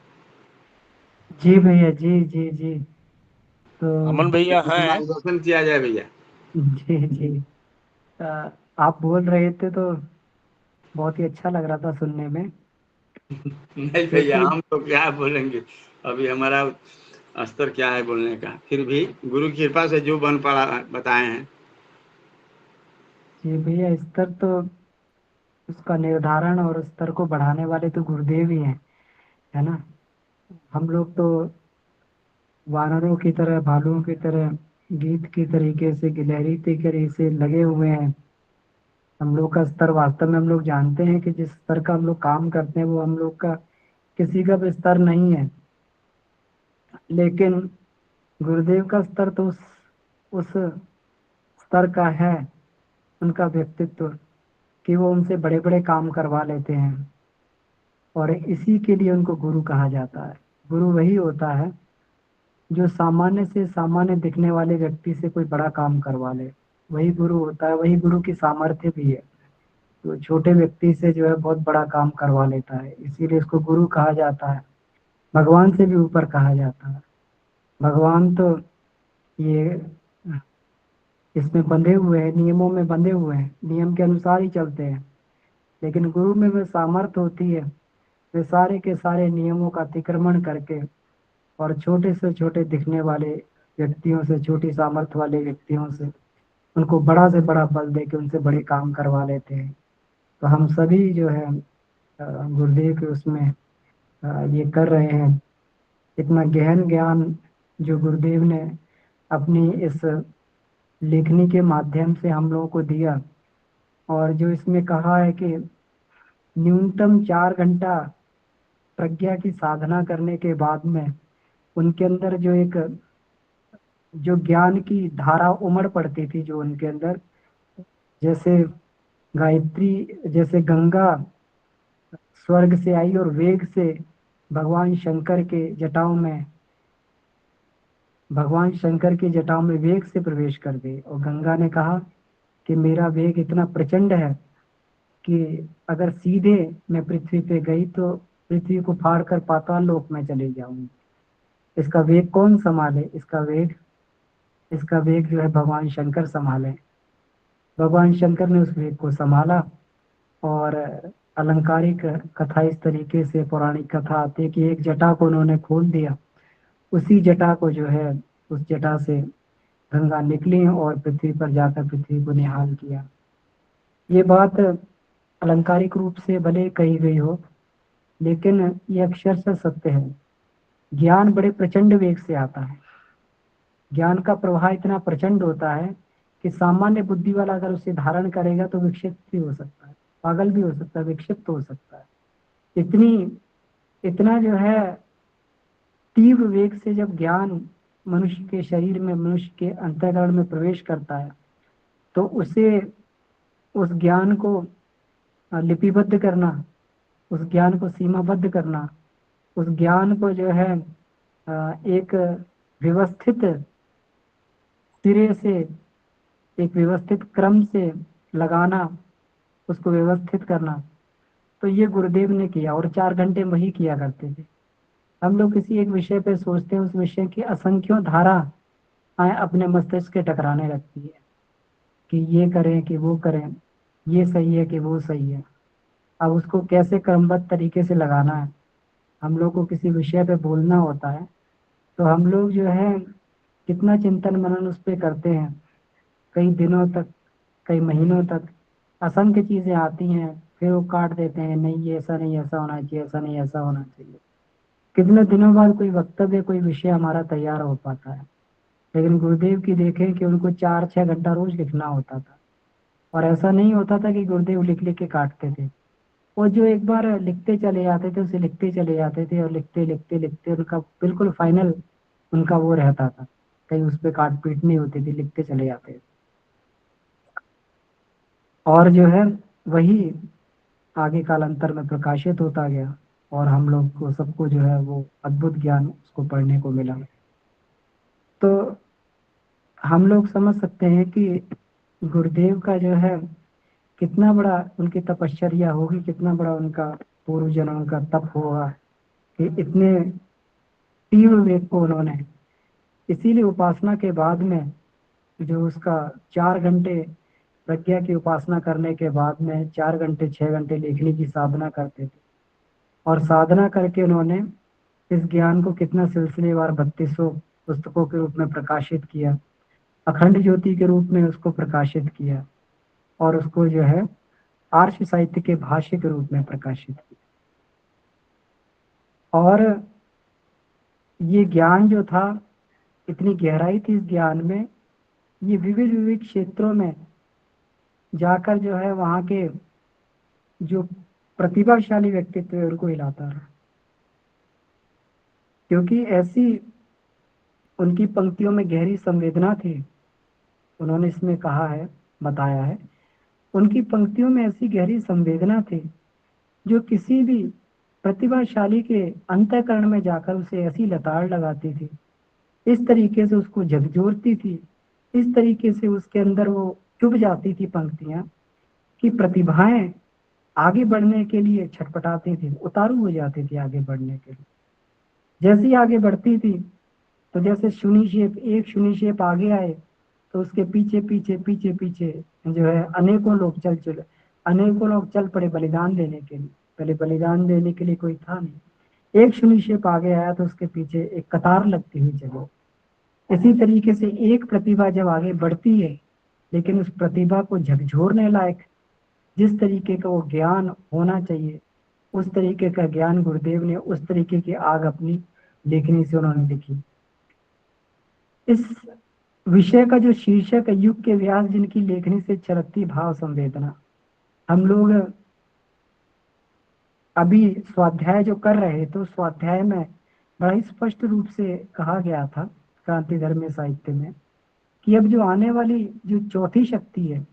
जी भैया जी जी जी। तो अमन भैया हैं? मार्गदर्शन किया जाए भैया। जी जी। आप बोल रहे थे तो बहुत ही अच्छा लग रहा था सुनने में। नहीं भैया, हम तो क्या बोलेंगे, अभी हमारा स्तर क्या है बोलने का, फिर भी गुरु की कृपा से जो बन पड़ा बताए हैं। जी भैया, स्तर तो उसका निर्धारण और स्तर को बढ़ाने वाले तो गुरुदेव ही हैं, है ना। हम लोग तो वानरों की तरह, भालुओं की तरह, गीत की तरीके से, गिलहरी की तरह से लगे हुए हैं। हम लोग का स्तर वास्तव में हम लोग जानते हैं कि जिस स्तर का हम लोग काम करते हैं वो हम लोग का किसी का भी स्तर नहीं है, लेकिन गुरुदेव का स्तर तो उस स्तर का है, उनका व्यक्तित्व, कि वो उनसे बड़े बड़े काम करवा लेते हैं, और इसी के लिए उनको गुरु कहा जाता है। गुरु वही होता है जो सामान्य से सामान्य दिखने वाले व्यक्ति से कोई बड़ा काम करवा ले, वही गुरु होता है। वही गुरु की सामर्थ्य भी है, तो छोटे व्यक्ति से जो है बहुत बड़ा काम करवा लेता है, इसीलिए इसको गुरु कहा जाता है, भगवान से भी ऊपर कहा जाता है। भगवान तो ये इसमें बंधे हुए हैं, नियमों में बंधे हुए हैं, नियम के अनुसार ही चलते हैं। लेकिन गुरु में वह सामर्थ्य होती है, वे सारे के सारे नियमों का अतिक्रमण करके और छोटे से छोटे दिखने वाले व्यक्तियों से, छोटी सामर्थ्य वाले व्यक्तियों से, उनको बड़ा से बड़ा बल दे के उनसे बड़े काम करवा लेते हैं। तो हम सभी जो है गुरुदेव के उसमें ये कर रहे हैं। इतना गहन ज्ञान जो गुरुदेव ने अपनी इस लेखनी के माध्यम से हम लोगों को दिया, और जो इसमें कहा है कि न्यूनतम 4 घंटा प्रज्ञा की साधना करने के बाद में उनके अंदर जो ज्ञान की धारा उमड़ पड़ती थी, जो उनके अंदर जैसे गायत्री, जैसे गंगा स्वर्ग से आई और वेग से भगवान शंकर के जटाओं में भगवान शंकर की जटाओं में वेग से प्रवेश कर गई। और गंगा ने कहा कि मेरा वेग इतना प्रचंड है कि अगर सीधे मैं पृथ्वी पे गई तो पृथ्वी को फाड़ कर पाताल लोक में चले जाऊंगी। इसका वेग कौन संभाले? इसका वेग जो है भगवान शंकर संभाले। भगवान शंकर ने उस वेग को संभाला। और अलंकारिक कथा इस तरीके से, पौराणिक कथा आती है कि एक जटा को उन्होंने खोल दिया, उसी जटा को जो है, उस जटा से गंगा निकली और पृथ्वी पर जाकर पृथ्वी को निहाल किया। ये बात अलंकारिक रूप से भले कही गई हो, लेकिन ये अक्षरशः सत्य है। ज्ञान बड़े प्रचंड वेग से आता है। ज्ञान का प्रवाह इतना प्रचंड होता है कि सामान्य बुद्धि वाला अगर उसे धारण करेगा तो विक्षिप्त भी हो सकता है, पागल भी हो सकता है, विक्षिप्त हो सकता है। इतना जो है तीव्र वेग से जब ज्ञान मनुष्य के शरीर में, मनुष्य के अंतःकरण में प्रवेश करता है, तो उसे, उस ज्ञान को लिपिबद्ध करना, उस ज्ञान को सीमाबद्ध करना, उस ज्ञान को जो है एक व्यवस्थित सिरे से, एक व्यवस्थित क्रम से लगाना, उसको व्यवस्थित करना, तो ये गुरुदेव ने किया। और 4 घंटे वही किया करते थे। हम लोग किसी एक विषय पे सोचते हैं, उस विषय की असंख्यों धारा अपने मस्तिष्क के टकराने लगती है कि ये करें कि वो करें, ये सही है कि वो सही है। अब उसको कैसे क्रमबद्ध तरीके से लगाना है, हम लोग को किसी विषय पे बोलना होता है तो हम लोग जो है कितना चिंतन मनन उस पर करते हैं, कई दिनों तक, कई महीनों तक असंख्य चीजें आती हैं, फिर वो काट देते हैं, नहीं ये ऐसा नहीं, ऐसा होना चाहिए, ऐसा नहीं, ऐसा होना चाहिए। कितने दिनों बाद कोई वक्तव्य, कोई विषय हमारा तैयार हो पाता है। लेकिन गुरुदेव की देखें कि उनको 4-6 घंटा रोज लिखना होता था। और ऐसा नहीं होता था कि गुरुदेव लिख लिख के काटते थे। वो जो एक बार लिखते चले जाते थे, उसे लिखते चले जाते थे, और लिखते लिखते लिखते उनका बिल्कुल फाइनल उनका वो रहता था, कहीं उस पर काट पीट नहीं होती थी, लिखते चले जाते थे। और जो है वही आगे कालांतर में प्रकाशित होता गया, और हम लोग को सबको जो है वो अद्भुत ज्ञान उसको पढ़ने को मिला। तो हम लोग समझ सकते हैं कि गुरुदेव का जो है कितना बड़ा उनकी तपश्चर्या होगी, कितना बड़ा उनका पूर्व जन्म का तप होगा कि इतने तीव्र वेग को उन्होंने, इसीलिए उपासना के बाद में जो उसका 4 घंटे प्रज्ञा की उपासना करने के बाद में 4 घंटे 6 घंटे लिखने की साधना करते थे। और साधना करके उन्होंने इस ज्ञान को कितना सिलसिलेवार 3200 पुस्तकों के रूप में प्रकाशित किया, अखंड ज्योति के रूप में उसको प्रकाशित किया, और उसको जो है आर्ष साहित्य के भाष्य के रूप में प्रकाशित किया। और ये ज्ञान जो था, इतनी गहराई थी इस ज्ञान में, ये विविध विविध क्षेत्रों में जाकर जो है वहाँ के जो प्रतिभाशाली व्यक्तित्व है उनको हिलाता रहा। क्योंकि ऐसी उनकी पंक्तियों में गहरी संवेदना थी। उन्होंने इसमें कहा है, बताया है, उनकी पंक्तियों में ऐसी गहरी संवेदना थी जो किसी भी प्रतिभाशाली के अंतःकरण में जाकर उसे ऐसी लताड़ लगाती थी, इस तरीके से उसको झकझोरती थी, इस तरीके से उसके अंदर वो चुभ जाती थी पंक्तियां, कि प्रतिभाएं आगे बढ़ने के लिए छटपटाती थी, उतारू हो जाती थी आगे बढ़ने के लिए। जैसे ही आगे बढ़ती थी तो जैसे शून्य शेप, एक शून्य शेप आगे आए तो उसके पीछे पीछे पीछे पीछे जो है अनेकों लोग चल पड़े बलिदान देने के लिए। पहले बलिदान देने के लिए कोई था नहीं, एक शून्य शेप आगे आया तो उसके पीछे एक कतार लगती हुई चली। इसी तरीके से एक प्रतिभा जब आगे बढ़ती है, लेकिन उस प्रतिभा को झकझोरने लायक जिस तरीके का वो ज्ञान होना चाहिए, उस तरीके का ज्ञान गुरुदेव ने उस तरीके की आग अपनी लेखनी से उन्होंने लिखी। इस विषय का जो शीर्षक है, युग के व्यास जिनकी लेखनी से छलकती भाव संवेदना। हम लोग अभी स्वाध्याय जो कर रहे तो स्वाध्याय में बड़ा ही स्पष्ट रूप से कहा गया था क्रांति धर्म साहित्य में कि अब जो आने वाली जो चौथी शक्ति है,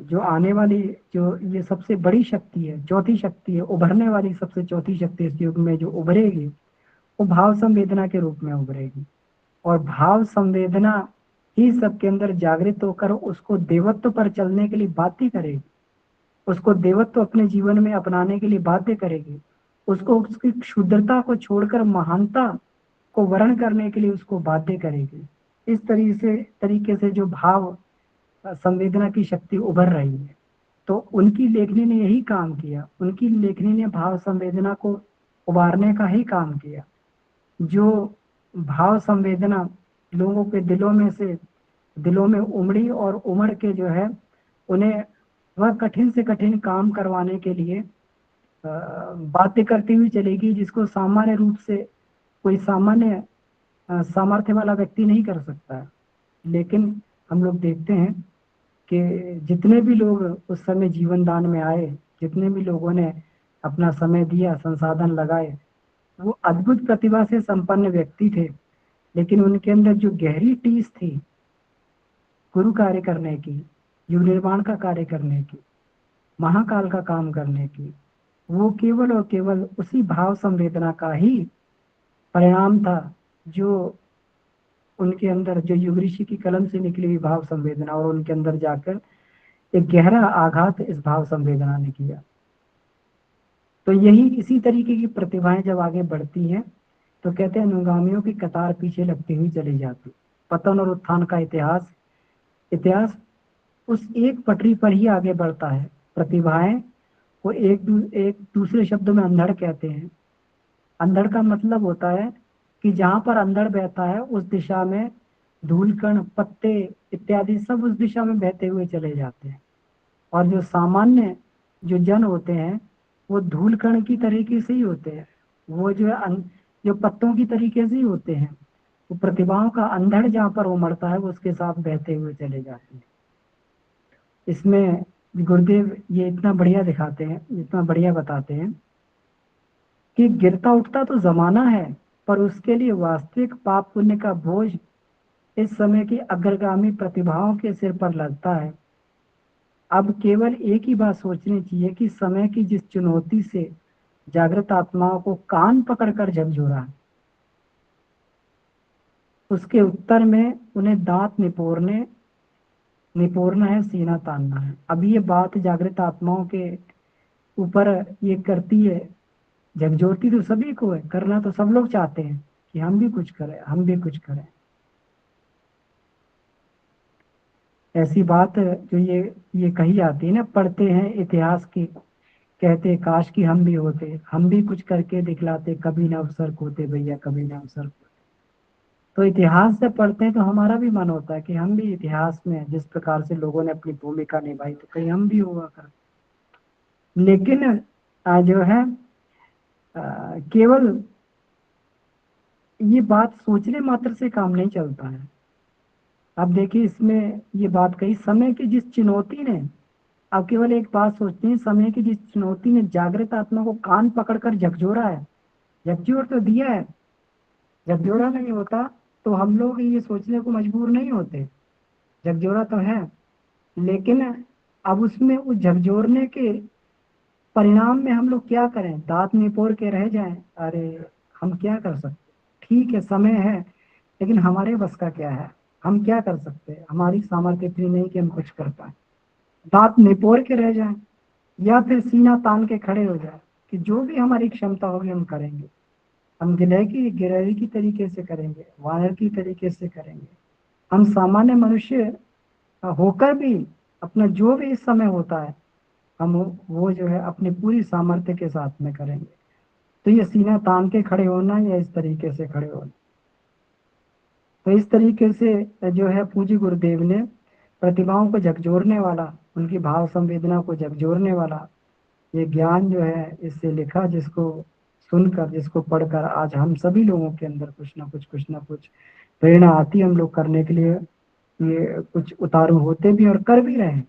जो आने वाली जो ये सबसे बड़ी शक्ति है, चौथी शक्ति है, उभरने वाली सबसे चौथी शक्ति इस युग में जो उभरेगी वो भाव संवेदना के रूप में उभरेगी। और भाव संवेदना ही सबके अंदर जागृत होकर उसको देवत्व पर चलने के लिए बाध्य करेगी, उसको देवत्व अपने जीवन में अपनाने के लिए बाध्य करेगी, उसको उसकी क्षुद्रता को छोड़कर महानता को वर्ण करने के लिए उसको बाध्य करेगी। इस तरीके से जो भाव संवेदना की शक्ति उभर रही है, तो उनकी लेखनी ने यही काम किया। उनकी लेखनी ने भाव संवेदना को उबारने का ही काम किया। जो भाव संवेदना लोगों के दिलों में उमड़ी और उमड़ के जो है उन्हें वह कठिन से कठिन काम करवाने के लिए बातें करती हुई चलेगी, जिसको सामान्य रूप से कोई सामान्य सामर्थ्य वाला व्यक्ति नहीं कर सकता है। लेकिन हम लोग देखते हैं कि जितने भी लोग उस समय जीवन दान में आए, जितने भी लोगों ने अपना समय दिया, संसाधन लगाए, वो अद्भुत प्रतिभा से संपन्न व्यक्ति थे, लेकिन उनके अंदर जो गहरी टीस थी गुरु कार्य करने की, युग निर्माण का कार्य करने की, महाकाल का काम करने की, वो केवल और केवल उसी भाव संवेदना का ही परिणाम था जो उनके अंदर, जो युग ऋषि की कलम से निकली हुई भाव संवेदना, और उनके अंदर जाकर एक गहरा आघात इस भाव संवेदना ने किया। तो यही इसी तरीके की प्रतिभाएं जब आगे बढ़ती हैं तो कहते हैं अनुगामियों की कतार पीछे लगती हुई चली जाती। पतन और उत्थान का इतिहास उस एक पटरी पर ही आगे बढ़ता है। प्रतिभाएं को एक दूसरे शब्दों में अंधड़ कहते हैं। अंधड़ का मतलब होता है कि जहां पर अंधड़ बहता है उस दिशा में धूल कण, पत्ते इत्यादि सब उस दिशा में बहते हुए चले जाते हैं। और जो सामान्य जो जन होते हैं वो धूल कण की तरीके से ही होते हैं, वो जो पत्तों की तरीके से ही होते हैं। वो प्रतिभाओं का अंधड़ जहाँ पर उमड़ता है वो उसके साथ बहते हुए चले जाते हैं। इसमें गुरुदेव ये इतना बढ़िया दिखाते हैं, इतना बढ़िया बताते हैं कि गिरता उठता तो जमाना है, पर उसके लिए वास्तविक पाप पुण्य का बोझ इस समय की अग्रगामी प्रतिभाओं के सिर पर लगता है। अब केवल एक ही बात सोचनी चाहिए कि समय की जिस चुनौती से जागृत आत्माओं को कान पकड़कर झकझोरा है, उसके उत्तर में उन्हें दांत निपोरना है, सीना तानना है। अब ये बात जागृत आत्माओं के ऊपर ये करती है, झकझोरती तो सभी को है, करना तो सब लोग चाहते हैं कि हम भी कुछ करें, हम भी कुछ करें। ऐसी बात जो ये कही जाती है ना, पढ़ते हैं इतिहास की, कहते काश कि हम भी होते, हम भी कुछ करके दिखलाते, कभी ना अवसर खोते भैया, कभी ना अवसर खोते। तो इतिहास से पढ़ते हैं तो हमारा भी मन होता है कि हम भी इतिहास में जिस प्रकार से लोगों ने अपनी भूमिका निभाई तो कहीं हम भी हुआ कर। लेकिन जो है केवल ये बात सोचने मात्र से काम नहीं चलता है। अब देखिए इसमें ये बात कही, समय की जिस चुनौती ने, अब केवल एक बात सोचते हैं, समय की जिस चुनौती ने जागृत आत्मा को कान पकड़कर झकझोरा है, झकझोर तो दिया है, झकझोरा नहीं होता तो हम लोग ये सोचने को मजबूर नहीं होते, झकझोरा तो है, लेकिन अब उसमें उस झकझोरने के परिणाम में हम लोग क्या करें, दांत निपोर के रह जाएं? अरे हम क्या कर सकते, ठीक है समय है, लेकिन हमारे बस का क्या है, हम क्या कर सकते हैं, हमारी सामर्थ्य इतनी नहीं कि हम कुछ कर पाए। दांत निपोर के रह जाएं या फिर सीना तान के खड़े हो जाए कि जो भी हमारी क्षमता होगी हम करेंगे। हम गिलहरी की तरीके से करेंगे, वानर की तरीके से करेंगे। हम सामान्य मनुष्य होकर भी अपना जो भी इस समय होता है, हम वो जो है अपनी पूरी सामर्थ्य के साथ में करेंगे। तो ये सीना तान के खड़े होना या इस तरीके से खड़े होना, तो इस तरीके से जो है पूज्य गुरुदेव ने प्रतिभाओं को झकझोरने वाला, उनकी भाव संवेदना को झकझोरने वाला ये ज्ञान जो है इससे लिखा, जिसको सुनकर, जिसको पढ़कर आज हम सभी लोगों के अंदर कुछ ना कुछ प्रेरणा आती है हम लोग करने के लिए। ये कुछ उतारू होते भी और कर भी रहे हैं।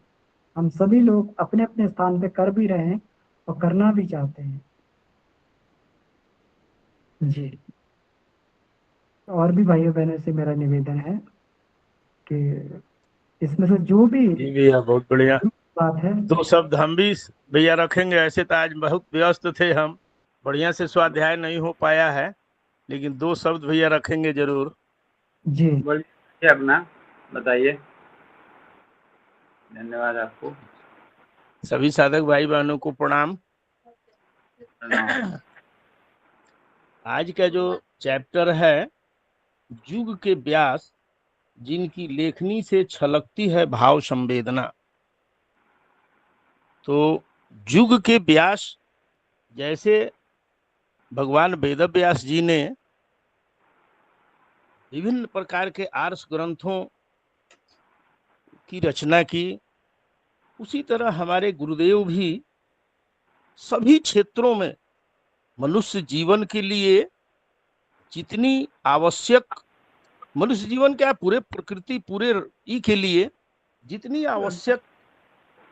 हम सभी लोग अपने अपने स्थान पे कर भी रहे हैं और करना भी चाहते हैं जी। और भी भाइयों बहनों से मेरा निवेदन है कि इसमें से जो भी जी भैया, बहुत बढ़िया। बात है, दो शब्द हम भी भैया रखेंगे। ऐसे तो आज बहुत व्यस्त थे हम, बढ़िया से स्वाध्याय नहीं हो पाया है, लेकिन दो शब्द भैया रखेंगे जरूर। जी बोलिए अपना, बताइए। धन्यवाद आपको। सभी साधक भाई बहनों को प्रणाम। प्रणाम। आज का जो चैप्टर है, युग के व्यास जिनकी लेखनी से छलकती है भाव संवेदना। तो युग के व्यास, जैसे भगवान वेद व्यास जी ने विभिन्न प्रकार के आर्ष ग्रंथों की रचना की, उसी तरह हमारे गुरुदेव भी सभी क्षेत्रों में मनुष्य जीवन के लिए जितनी आवश्यक, मनुष्य जीवन क्या पूरे प्रकृति पूरे ई के लिए जितनी आवश्यक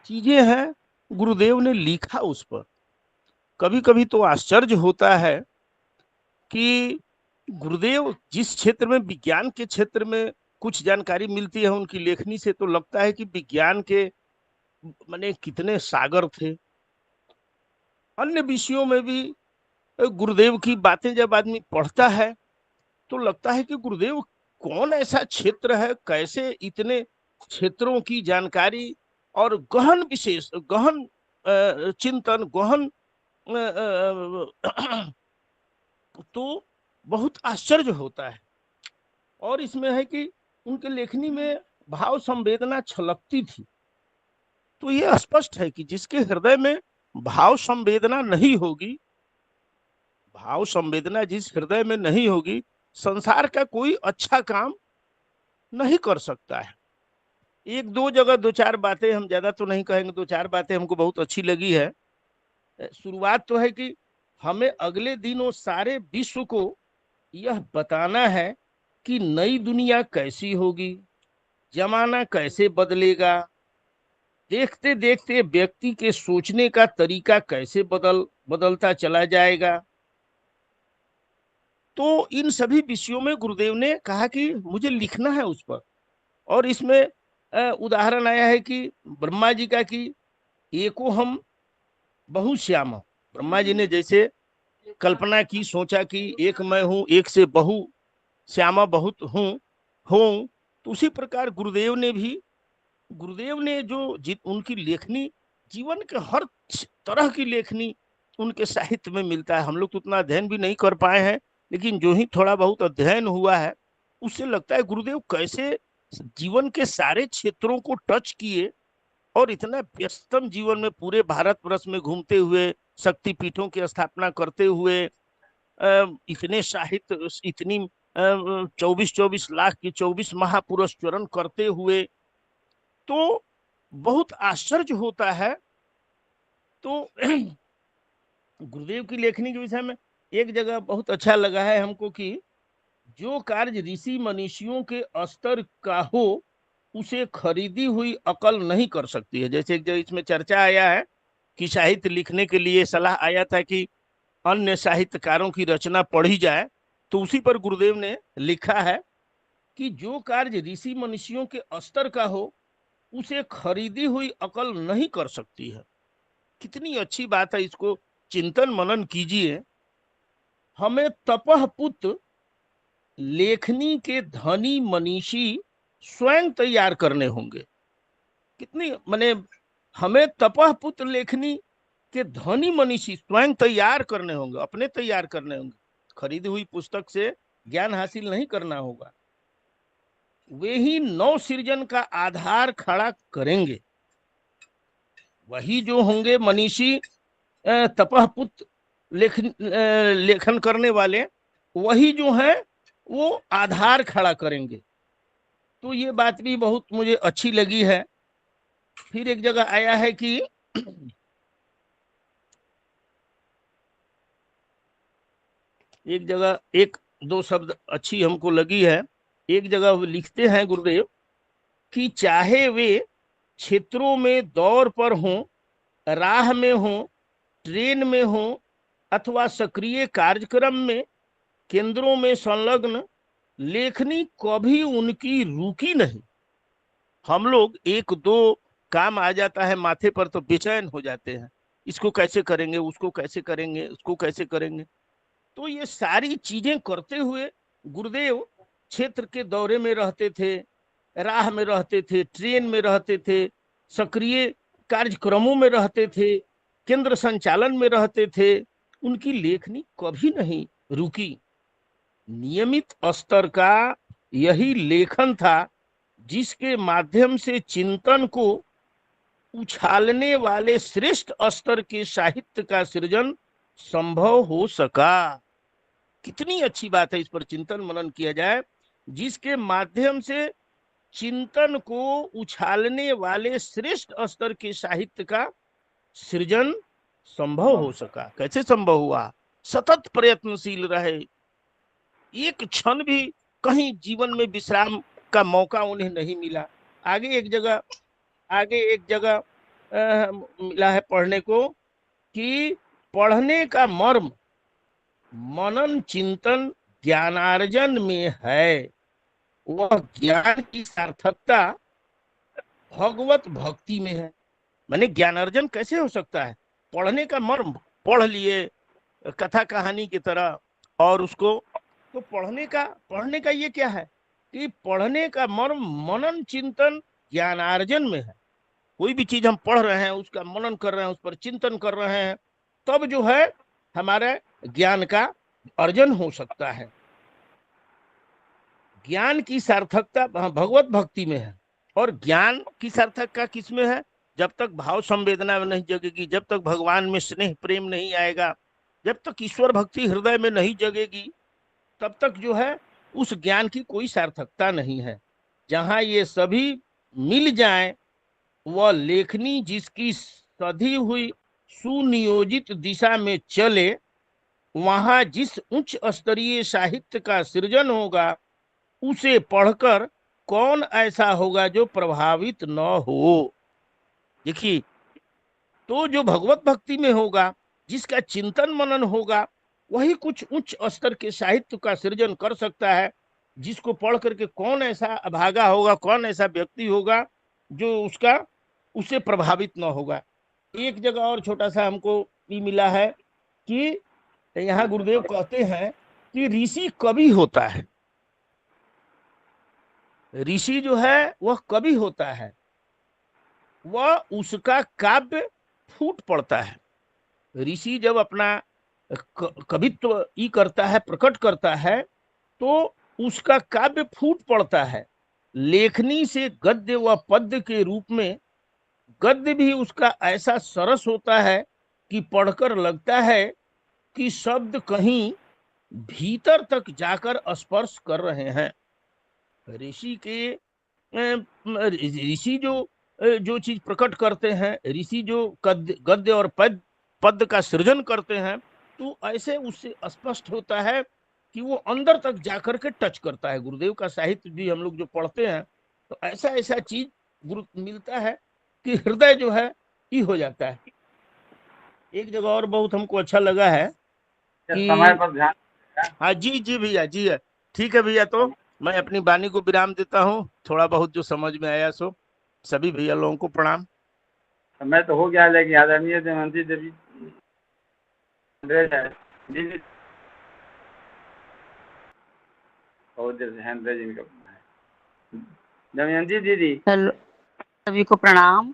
चीजें हैं, गुरुदेव ने लिखा उस पर। कभी कभी तो आश्चर्य होता है कि गुरुदेव जिस क्षेत्र में, विज्ञान के क्षेत्र में कुछ जानकारी मिलती है उनकी लेखनी से, तो लगता है कि विज्ञान के माने कितने सागर थे। अन्य विषयों में भी गुरुदेव की बातें जब आदमी पढ़ता है तो लगता है कि गुरुदेव कौन ऐसा क्षेत्र है, कैसे इतने क्षेत्रों की जानकारी और गहन विशेष गहन चिंतन, गहन तो बहुत आश्चर्य होता है। और इसमें है कि उनके लेखनी में भाव संवेदना छलकती थी। तो ये स्पष्ट है कि जिसके हृदय में भाव संवेदना नहीं होगी, भाव संवेदना जिस हृदय में नहीं होगी, संसार का कोई अच्छा काम नहीं कर सकता है। एक दो जगह दो चार बातें, हम ज्यादा तो नहीं कहेंगे, दो चार बातें हमको बहुत अच्छी लगी है। शुरुआत तो है कि हमें अगले दिनों सारे विश्व को यह बताना है कि नई दुनिया कैसी होगी, जमाना कैसे बदलेगा, देखते देखते व्यक्ति के सोचने का तरीका कैसे बदलता चला जाएगा। तो इन सभी विषयों में गुरुदेव ने कहा कि मुझे लिखना है उस पर। और इसमें उदाहरण आया है कि ब्रह्मा जी का, कि एको हम बहु श्याम, ब्रह्मा जी ने जैसे कल्पना की, सोचा कि एक मैं हूं, एक से बहु श्यामा बहुत हूं, तो उसी प्रकार गुरुदेव ने जो उनकी लेखनी, जीवन के हर तरह की लेखनी उनके साहित्य में मिलता है। हम लोग तो उतना अध्ययन भी नहीं कर पाए हैं, लेकिन जो ही थोड़ा बहुत अध्ययन हुआ है उससे लगता है गुरुदेव कैसे जीवन के सारे क्षेत्रों को टच किए, और इतना व्यस्तम जीवन में पूरे भारतवर्ष में घूमते हुए, शक्तिपीठों की स्थापना करते हुए, इतने साहित्य, इतनी 24 लाख की 24 महापुरुष चरण करते हुए, तो बहुत आश्चर्य होता है। तो गुरुदेव की लेखनी के विषय में एक जगह बहुत अच्छा लगा है हमको कि जो कार्य ऋषि मनीषियों के स्तर का हो उसे खरीदी हुई अकल नहीं कर सकती है। जैसे एक जगह इसमें चर्चा आया है कि साहित्य लिखने के लिए सलाह आया था कि अन्य साहित्यकारों की रचना पढ़ी जाए, तो उसी पर गुरुदेव ने लिखा है कि जो कार्य ऋषि मनीषियों के स्तर का हो उसे खरीदी हुई अकल नहीं कर सकती है। कितनी अच्छी बात है, इसको चिंतन मनन कीजिए। हमें तपह पुत्र लेखनी के धनी मनीषी स्वयं तैयार करने होंगे। कितनी माने, हमें तपह पुत्र लेखनी के धनी मनीषी स्वयं तैयार करने होंगे, अपने तैयार करने होंगे। खरीदी हुई पुस्तक से ज्ञान हासिल नहीं करना होगा। वे ही नव सृजन का आधार खड़ा करेंगे। वही जो होंगे मनीषी तपःपुत्र लेखन करने वाले, वही जो है वो आधार खड़ा करेंगे। तो ये बात भी बहुत मुझे अच्छी लगी है। फिर एक जगह आया है कि एक जगह एक दो शब्द अच्छी हमको लगी है। एक जगह वो लिखते हैं गुरुदेव कि चाहे वे क्षेत्रों में दौर पर हों, राह में हों, ट्रेन में हों अथवा सक्रिय कार्यक्रम में, केंद्रों में संलग्न, लेखनी कभी उनकी रुकी नहीं। हम लोग एक दो काम आ जाता है माथे पर तो बेचैन हो जाते हैं, इसको कैसे करेंगे, उसको कैसे करेंगे, उसको कैसे करेंगे। तो ये सारी चीजें करते हुए गुरुदेव क्षेत्र के दौरे में रहते थे, राह में रहते थे, ट्रेन में रहते थे, सक्रिय कार्यक्रमों में रहते थे, केंद्र संचालन में रहते थे। उनकी लेखनी कभी नहीं रुकी। नियमित स्तर का यही लेखन था जिसके माध्यम से चिंतन को उछालने वाले श्रेष्ठ स्तर के साहित्य का सृजन संभव हो सका। कितनी अच्छी बात है, इस पर चिंतन मनन किया जाए। जिसके माध्यम से चिंतन को उछालने वाले श्रेष्ठ स्तर के साहित्य का सृजन संभव हो सका। कैसे संभव हुआ? सतत प्रयत्नशील रहे, एक क्षण भी कहीं जीवन में विश्राम का मौका उन्हें नहीं मिला। आगे एक जगह मिला है पढ़ने को कि पढ़ने का मर्म मनन चिंतन ज्ञानार्जन में है, वह ज्ञान की सार्थकता भगवत भक्ति में है। मैंने ज्ञानार्जन कैसे हो सकता है? पढ़ने का मर्म पढ़ लिए कथा कहानी की तरह, और उसको तो पढ़ने का ये क्या है कि पढ़ने का मर्म मनन चिंतन ज्ञानार्जन में है। कोई भी चीज हम पढ़ रहे हैं, उसका मनन कर रहे हैं, उस पर चिंतन कर रहे हैं, तब जो है हमारे ज्ञान का अर्जन हो सकता है। ज्ञान की सार्थकता भगवत भक्ति में है। और ज्ञान की सार्थकता किसमें है? जब तक भाव संवेदना में नहीं जगेगी, जब तक भगवान में स्नेह प्रेम नहीं आएगा, जब तक ईश्वर भक्ति हृदय में नहीं जगेगी, तब तक जो है उस ज्ञान की कोई सार्थकता नहीं है। जहां ये सभी मिल जाएं, वह लेखनी जिसकी सधी हुई सुनियोजित दिशा में चले, वहां जिस उच्च स्तरीय साहित्य का सृजन होगा, उसे पढ़कर कौन ऐसा होगा जो प्रभावित न हो। देखिए, तो जो भगवत भक्ति में होगा, जिसका चिंतन मनन होगा, वही कुछ उच्च स्तर के साहित्य का सृजन कर सकता है, जिसको पढ़ करके कौन ऐसा अभागा होगा, कौन ऐसा व्यक्ति होगा जो उससे प्रभावित न होगा। एक जगह और छोटा सा हमको भी मिला है कि यहाँ गुरुदेव कहते हैं कि ऋषि कवि होता है। ऋषि जो है वह कवि होता है, वह उसका काव्य फूट पड़ता है। ऋषि जब अपना कवित्व करता है, प्रकट करता है, तो उसका काव्य फूट पड़ता है। लेखनी से गद्य व पद्य के रूप में गद्य भी उसका ऐसा सरस होता है कि पढ़कर लगता है कि शब्द कहीं भीतर तक जाकर स्पर्श कर रहे हैं। ऋषि जो चीज प्रकट करते हैं, ऋषि जो गद्य और पद्य का सृजन करते हैं, तो ऐसे उससे स्पष्ट होता है कि वो अंदर तक जाकर के टच करता है। गुरुदेव का साहित्य भी हम लोग जो पढ़ते हैं, तो ऐसा चीज गुरु मिलता है कि हृदय जो है ये हो जाता है। एक जगह और बहुत हमको अच्छा लगा है कि समय पर ध्यान। हाँ जी भैया, जी है, ठीक है भैया। तो मैं अपनी वाणी को विराम देता हूँ। थोड़ा बहुत जो समझ में आया सो सभी भैया लोगों को प्रणाम। समय तो हो गया, लेकिन आदरणीय दमयंती देवी जी बहुत देर से हैंड रेजिंग करना है। दमयंती दीदी। हेलो, सभी को प्रणाम।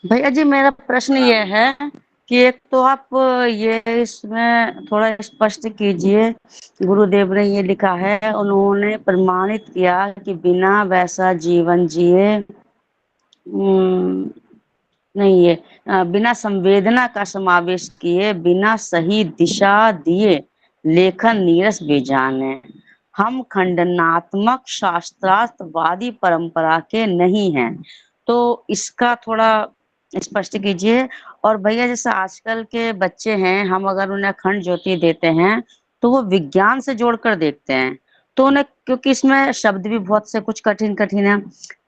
भैया जी, मेरा प्रश्न ये है कि एक तो आप ये इसमें थोड़ा स्पष्ट कीजिए, गुरुदेव ने ये लिखा है, उन्होंने प्रमाणित किया कि बिना वैसा जीवन जिए नहीं है, बिना संवेदना का समावेश किए, बिना सही दिशा दिए लेखन नीरस बेजान है। हम खंडनात्मक शास्त्रार्थवादी परंपरा के नहीं हैं। तो इसका थोड़ा स्पष्ट कीजिए। और भैया जैसे आजकल के बच्चे हैं, हम अगर उन्हें अखंड ज्योति देते हैं तो वो विज्ञान से जोड़कर देखते हैं, तो उन्हें, क्योंकि इसमें शब्द भी बहुत से कुछ कठिन कठिन है,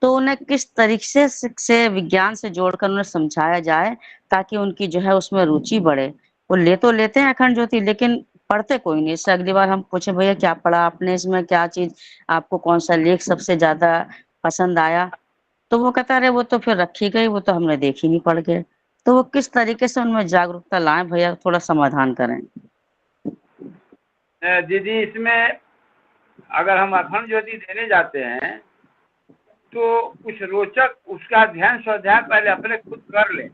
तो उन्हें किस तरीके से विज्ञान से जोड़कर उन्हें समझाया जाए ताकि उनकी जो है उसमें रुचि बढ़े। वो ले तो लेते हैं अखंड ज्योति, लेकिन पढ़ते कोई नहीं। इससे अगली बार हम पूछे भैया क्या पढ़ा आपने, इसमें क्या चीज, आपको कौन सा लेख सबसे ज्यादा पसंद आया, तो वो कहता रहे वो तो फिर रखी गई, वो तो हमने देखी नहीं पढ़ के। तो वो किस तरीके से उनमें जागरूकता लाएं भैया, थोड़ा समाधान करें। दीदी, इसमें अगर हम अखंड ज्योति देने जाते हैं तो कुछ रोचक उसका ध्यान स्वाध्याय पहले अपने खुद कर लें,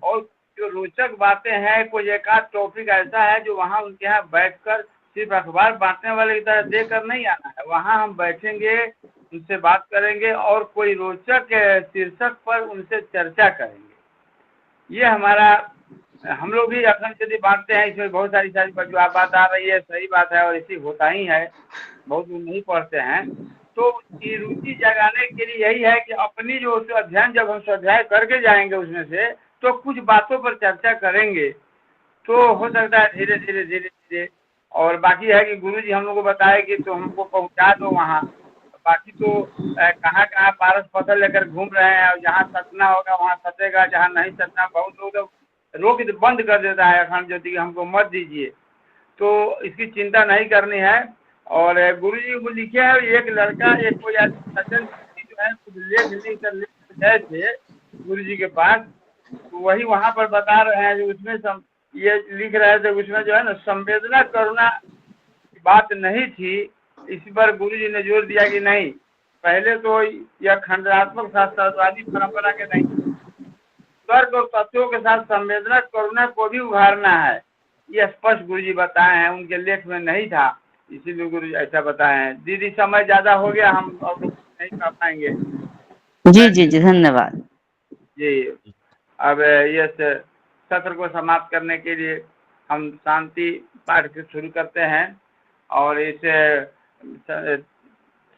और जो रोचक बातें हैं, कोई एक आध टॉपिक ऐसा है जो वहाँ उनके यहाँ बैठकर सिर्फ अखबार बांटने वाले की तरह देकर नहीं आना है, वहाँ हम बैठेंगे, उनसे बात करेंगे और कोई रोचक शीर्षक पर उनसे चर्चा करेंगे। ये हमारा, हम लोग भी अखंड ज्योति बांटते हैं, इसमें बहुत सारी जो आप बात आ रही है सही बात है, और इसी होता ही है, बहुत लोग नहीं पढ़ते हैं। तो उसकी रुचि जगाने के लिए यही है कि अपनी जो अध्ययन, जब हम स्वाध्याय करके जाएंगे उसमें से, तो कुछ बातों पर चर्चा करेंगे, तो हो सकता है धीरे धीरे धीरे धीरे। और बाकी है कि गुरुजी हम लोग को बताए कि तो हमको पहुंचा दो वहाँ, बाकी तो कहाँ कहाँ पारस पत्थर लेकर घूम रहे हैं, और जहाँ सतना होगा वहाँ सतेगा, जहाँ नहीं सतना, बहुत लोग तो रोक बंद कर देता है अखंड ज्योति की, हमको मत दीजिए। तो इसकी चिंता नहीं करनी है। और गुरुजी को लिखे है, एक लड़का, एक कोई सज्जन जो है कुछ लेख गए थे गुरुजी के पास, तो वही वहाँ पर बता रहे हैं, जो उसमें ये लिख रहे थे, उसमें जो है ना संवेदना करुणा की बात नहीं थी। इसी पर गुरुजी ने जोर दिया कि नहीं, पहले तो यह खंडात्मक शास्त्रवादी परंपरा के नहीं, तर्क और तथ्यों के साथ संवेदना करुणा को भी उभारना है। ये स्पष्ट गुरुजी बताए हैं, उनके लेख में नहीं था, इसीलिए गुरुजी ऐसा बताए हैं। दीदी समय ज्यादा हो गया, हम और नहीं कर पाएंगे। जी जी जी, धन्यवाद जी। अब ये सत्र को समाप्त करने के लिए हम शांति पाठ शुरू करते हैं, और इस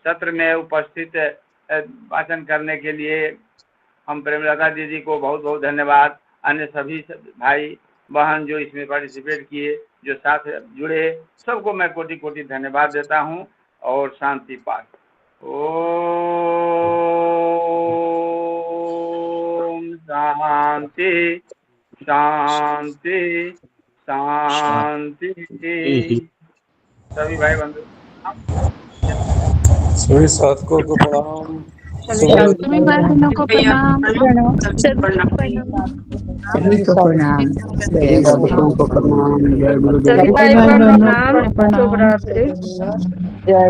सत्र में उपस्थित वाचन करने के लिए हम प्रेमलता दीदी को बहुत बहुत धन्यवाद, अन्य सभी भाई बहन जो इसमें पार्टिसिपेट किए, जो साथ जुड़े, सबको मैं कोटि कोटि धन्यवाद देता हूं। और शांति पाठ। ओम शांति शांति शांति। सभी भाई बंधु सभी साधकों को प्रणाम, सभी बंधुओं को प्रणाम। सभी को प्रणाम। सभी साधकों को प्रणाम। जय गुरुदेव। सभी भाई बहनों को प्रणाम। शुभ रात्रि। जय